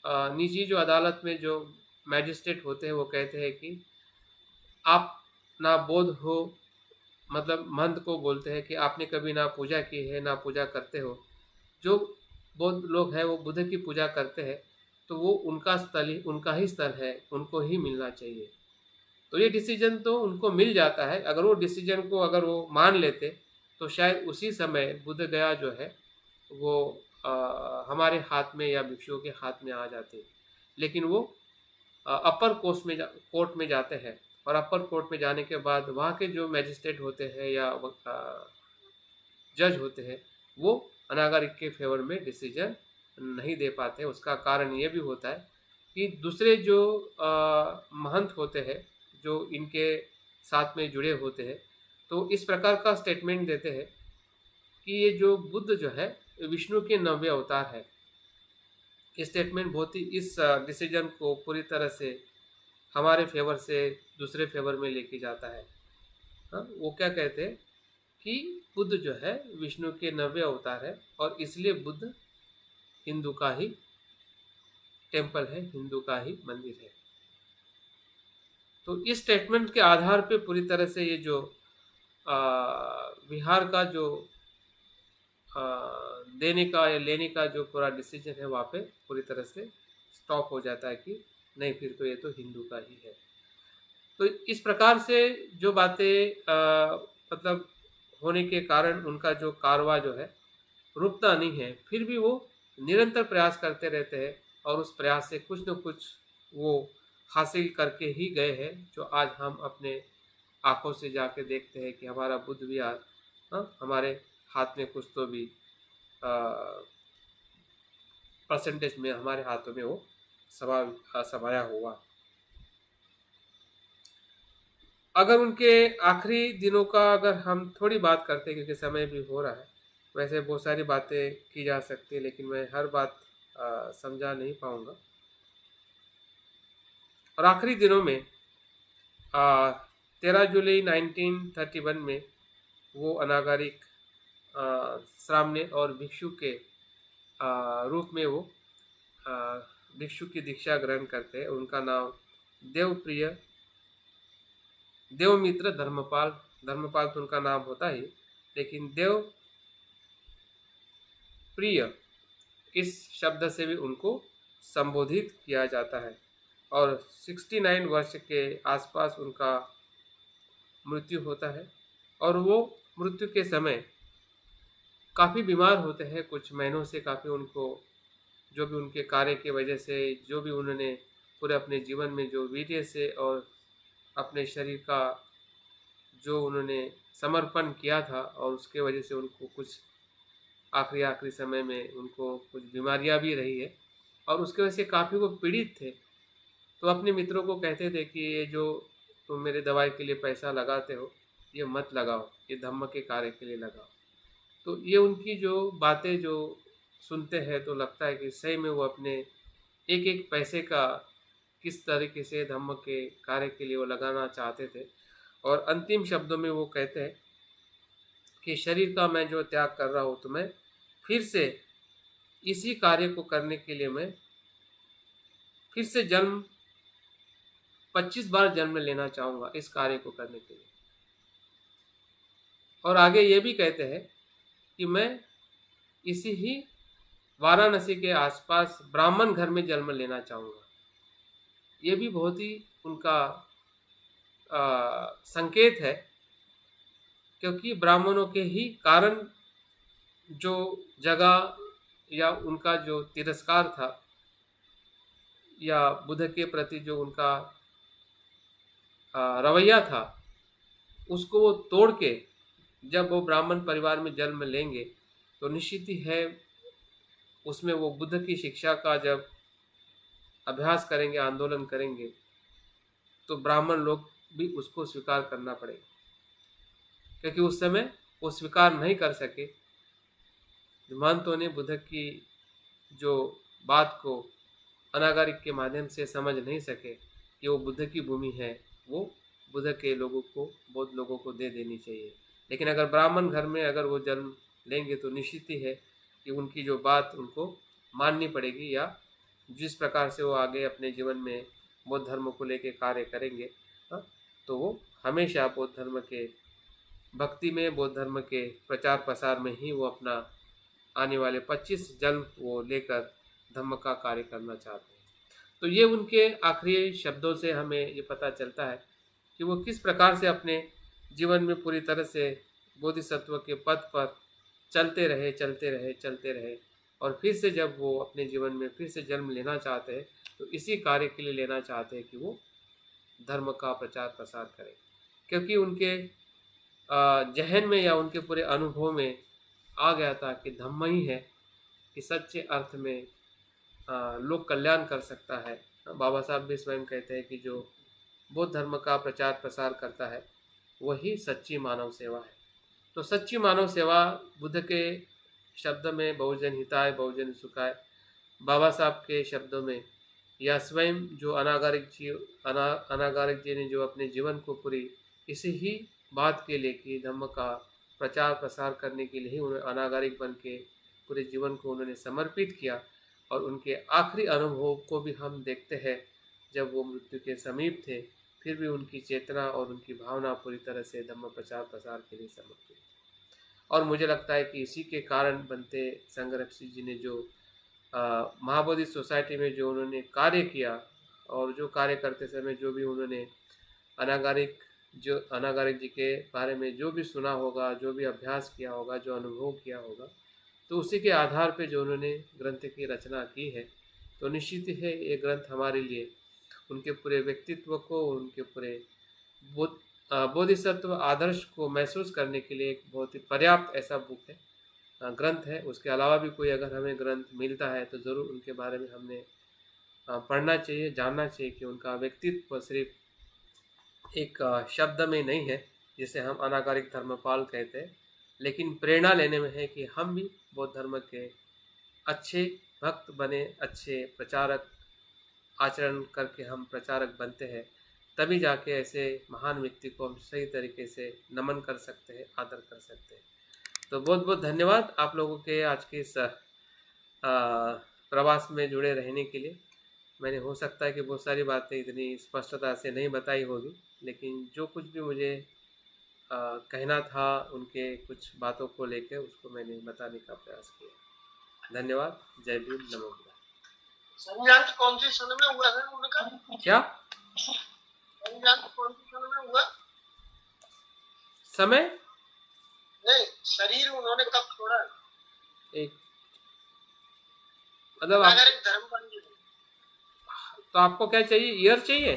निजी जो अदालत में जो मैजिस्ट्रेट होते हैं वो कहते हैं कि आप ना बोध हो, मतलब महंत को बोलते हैं कि आपने कभी ना पूजा की है ना पूजा करते हो। जो बौद्ध लोग हैं वो बुद्ध की पूजा करते हैं, तो वो उनका ही स्थल है, उनको ही मिलना चाहिए। तो ये डिसीजन तो उनको मिल जाता है। अगर वो डिसीजन को अगर वो मान लेते तो शायद उसी समय बुद्ध गया जो है वो हमारे हाथ में या भिक्षुओं के हाथ में आ जाते। लेकिन वो अपर कोर्ट में जाते हैं, और अपर कोर्ट में जाने के बाद वहाँ के जो मैजिस्ट्रेट होते हैं या जज होते हैं वो अनागरिक के फेवर में डिसीजन नहीं दे पाते। उसका कारण ये भी होता है कि दूसरे जो महंत होते हैं जो इनके साथ में जुड़े होते हैं, तो इस प्रकार का स्टेटमेंट देते हैं कि ये जो बुद्ध जो है विष्णु के 9वें अवतार है। ये स्टेटमेंट बहुत ही इस डिसीजन को पूरी तरह से हमारे फेवर से दूसरे फेवर में लेके जाता है। हाँ, वो क्या कहते हैं कि बुद्ध जो है विष्णु के 9वें अवतार है, और इसलिए बुद्ध हिंदू का ही टेम्पल है, हिंदू का ही मंदिर है। तो इस स्टेटमेंट के आधार पे पूरी तरह से ये जो बिहार का जो देने का या लेने का जो पूरा डिसीजन है वहाँ पे पूरी तरह से स्टॉप हो जाता है कि नहीं, फिर तो ये तो हिंदू का ही है। तो इस प्रकार से जो बातें मतलब होने के कारण उनका जो कारवा जो है रुकता नहीं है, फिर भी वो निरंतर प्रयास करते रहते हैं, और उस प्रयास से कुछ न कुछ वो हासिल करके ही गए हैं, जो आज हम अपने आंखों से जाके देखते हैं कि हमारा बुद्ध विहार हमारे हाथ में कुछ तो भी परसेंटेज में हमारे हाथों में वो समाया हुआ। अगर उनके आखिरी दिनों का अगर हम थोड़ी बात करते हैं, क्योंकि समय भी हो रहा है, वैसे बहुत सारी बातें की जा सकती है लेकिन मैं हर बात समझा नहीं पाऊँगा। और आखिरी दिनों में 13 जुलाई 1931 में वो अनागारिक सामने और भिक्षु के रूप में वो भिक्षु की दीक्षा ग्रहण करते हैं। उनका नाम देवप्रिय देवमित्र धर्मपाल धर्मपाल तो उनका नाम होता ही, लेकिन देव प्रिय इस शब्द से भी उनको संबोधित किया जाता है। और 69 वर्ष के आसपास उनका मृत्यु होता है, और वो मृत्यु के समय काफ़ी बीमार होते हैं कुछ महीनों से। काफ़ी उनको जो भी उनके कार्य की वजह से जो भी उन्होंने पूरे अपने जीवन में जो वीर्य से और अपने शरीर का जो उन्होंने समर्पण किया था, और उसके वजह से उनको कुछ आखिरी समय में उनको कुछ बीमारियां भी रही है, और उसके वजह से काफ़ी वो पीड़ित थे। तो अपने मित्रों को कहते थे कि ये जो तुम मेरे दवाई के लिए पैसा लगाते हो ये मत लगाओ, ये धम्म के कार्य के लिए लगाओ। तो ये उनकी जो बातें जो सुनते हैं तो लगता है कि सही में वो अपने एक एक पैसे का किस तरीके से धम्म के कार्य के लिए वो लगाना चाहते थे। और अंतिम शब्दों में वो कहते हैं कि शरीर का मैं जो त्याग कर रहा हूँ, तो मैं फिर से इसी कार्य को करने के लिए मैं फिर से 25 बार जन्म लेना चाहूँगा इस कार्य को करने के लिए। और आगे ये भी कहते हैं कि मैं इसी ही वाराणसी के आसपास ब्राह्मण घर में जन्म लेना चाहूँगा। ये भी बहुत ही उनका संकेत है क्योंकि ब्राह्मणों के ही कारण जो जगह या उनका जो तिरस्कार था या बुद्ध के प्रति जो उनका रवैया था, उसको वो तोड़ के जब वो ब्राह्मण परिवार में जन्म लेंगे तो निश्चित ही है उसमें वो बुद्ध की शिक्षा का जब अभ्यास करेंगे, आंदोलन करेंगे, तो ब्राह्मण लोग भी उसको स्वीकार करना पड़ेगा, क्योंकि उस समय वो स्वीकार नहीं कर सके। महंतों ने बुद्ध की जो बात को अनागरिक के माध्यम से समझ नहीं सके कि वो बुद्ध की भूमि है, वो बुद्ध के लोगों को, बौद्ध लोगों को दे देनी चाहिए। लेकिन अगर ब्राह्मण घर में अगर वो जन्म लेंगे तो निश्चित ही है कि उनकी जो बात उनको माननी पड़ेगी, या जिस प्रकार से वो आगे अपने जीवन में बौद्ध धर्म को लेकर कार्य करेंगे, हाँ, तो वो हमेशा बौद्ध धर्म के भक्ति में, बौद्ध धर्म के प्रचार प्रसार में ही वो अपना आने वाले 25 जन्म वो लेकर धम्म का कार्य करना चाहते हैं। तो ये उनके आखिरी शब्दों से हमें ये पता चलता है कि वो किस प्रकार से अपने जीवन में पूरी तरह से बोधिसत्व के पद पर चलते रहे, चलते रहे, चलते रहे, और फिर से जब वो अपने जीवन में फिर से जन्म लेना चाहते हैं तो इसी कार्य के लिए लेना चाहते हैं कि वो धर्म का प्रचार प्रसार करें, क्योंकि उनके जहन में या उनके पूरे अनुभव में आ गया था कि धम्म ही है कि सच्चे अर्थ में लोक कल्याण कर सकता है। बाबा साहब भी स्वयं कहते हैं कि जो बौद्ध धर्म का प्रचार प्रसार करता है वही सच्ची मानव सेवा है। तो सच्ची मानव सेवा बुद्ध के शब्द में बहुजन हिताय बहुजन सुखाय, बाबा साहब के शब्दों में, या स्वयं जो अनागारिक जी ने जो अपने जीवन को पूरी इसी ही बात के लिए कि धम्म का प्रचार प्रसार करने के लिए ही उन्होंने अनागारिक बन के पूरे जीवन को उन्होंने समर्पित किया, और उनके आखिरी अनुभव को भी हम देखते हैं जब वो मृत्यु के समीप थे, फिर भी उनकी चेतना और उनकी भावना पूरी तरह से धम्म प्रचार प्रसार के लिए समर्पित। और मुझे लगता है कि इसी के कारण बनते संघरक्षी जी ने जो महाबोधि सोसाइटी में जो उन्होंने कार्य किया, और जो कार्य करते समय जो भी उन्होंने अनागारिक जी के बारे में जो भी सुना होगा, जो भी अभ्यास किया होगा, जो अनुभव किया होगा, तो उसी के आधार पे जो उन्होंने ग्रंथ की रचना की है, तो निश्चित ही है ये ग्रंथ हमारे लिए उनके पूरे व्यक्तित्व को, उनके पूरे बोधिसत्व आदर्श को महसूस करने के लिए एक बहुत ही पर्याप्त ऐसा बुक है, ग्रंथ है। उसके अलावा भी कोई अगर हमें ग्रंथ मिलता है तो ज़रूर उनके बारे में हमने पढ़ना चाहिए, जानना चाहिए कि उनका व्यक्तित्व सिर्फ एक शब्द में नहीं है जिसे हम अनागारिक धर्मपाल कहते हैं, लेकिन प्रेरणा लेने में है कि हम भी बौद्ध धर्म के अच्छे भक्त बने, अच्छे प्रचारक आचरण करके हम प्रचारक बनते हैं, तभी जाके ऐसे महान व्यक्ति को हम सही तरीके से नमन कर सकते हैं, आदर कर सकते हैं। तो बहुत बहुत धन्यवाद आप लोगों के आज के इस प्रवास में जुड़े रहने के लिए। मैंने हो सकता है कि बहुत सारी बातें इतनी स्पष्टता से नहीं बताई होगी, लेकिन जो कुछ भी मुझे कहना था उनके कुछ बातों को लेकर उसको मैंने बताने का प्रयास किया। धन्यवाद। जय भीम, नमो बुद्धाय। संज्ञान कौन सी सन में हुआ है उनका? क्या संज्ञान कौन सी सन में हुआ? समय नहीं, शरीर उन्होंने कब छोड़ा? एक मतलब नागरिक धर्म बन गए। तो आपको क्या चाहिए, ईयर चाहिए?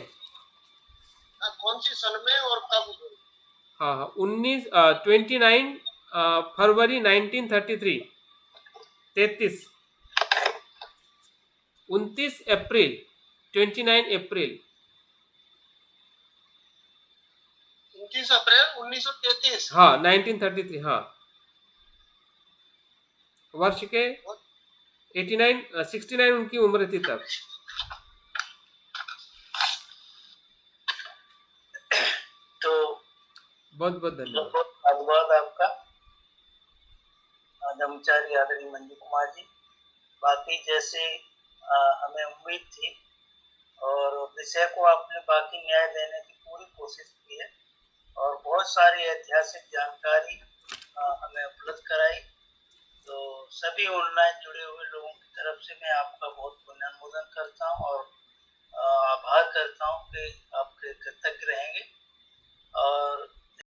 कौन सी सन में और कब? हाँ, 29 फरवरी 1933, 29 अप्रैल, 29 अप्रैल 29 अप्रैल 1933। हाँ, 1933। हाँ, वर्ष के 69 उनकी उम्र थी तब। तो बहुत बहुत धन्यवाद। बहुत धन्यवाद आपका ब्रह्मचारी आदरणीय मंजू कुमार जी। बाकी जैसे हमें उम्मीद थी और विषय को आपने बाकी न्याय देने की पूरी कोशिश की है, और बहुत सारी ऐतिहासिक जानकारी हमें उपलब्ध कराई। तो सभी ऑनलाइन जुड़े हुए लोगों की तरफ से मैं आपका बहुत पुनर्नमोदन करता हूँ और आभार करता हूँ कि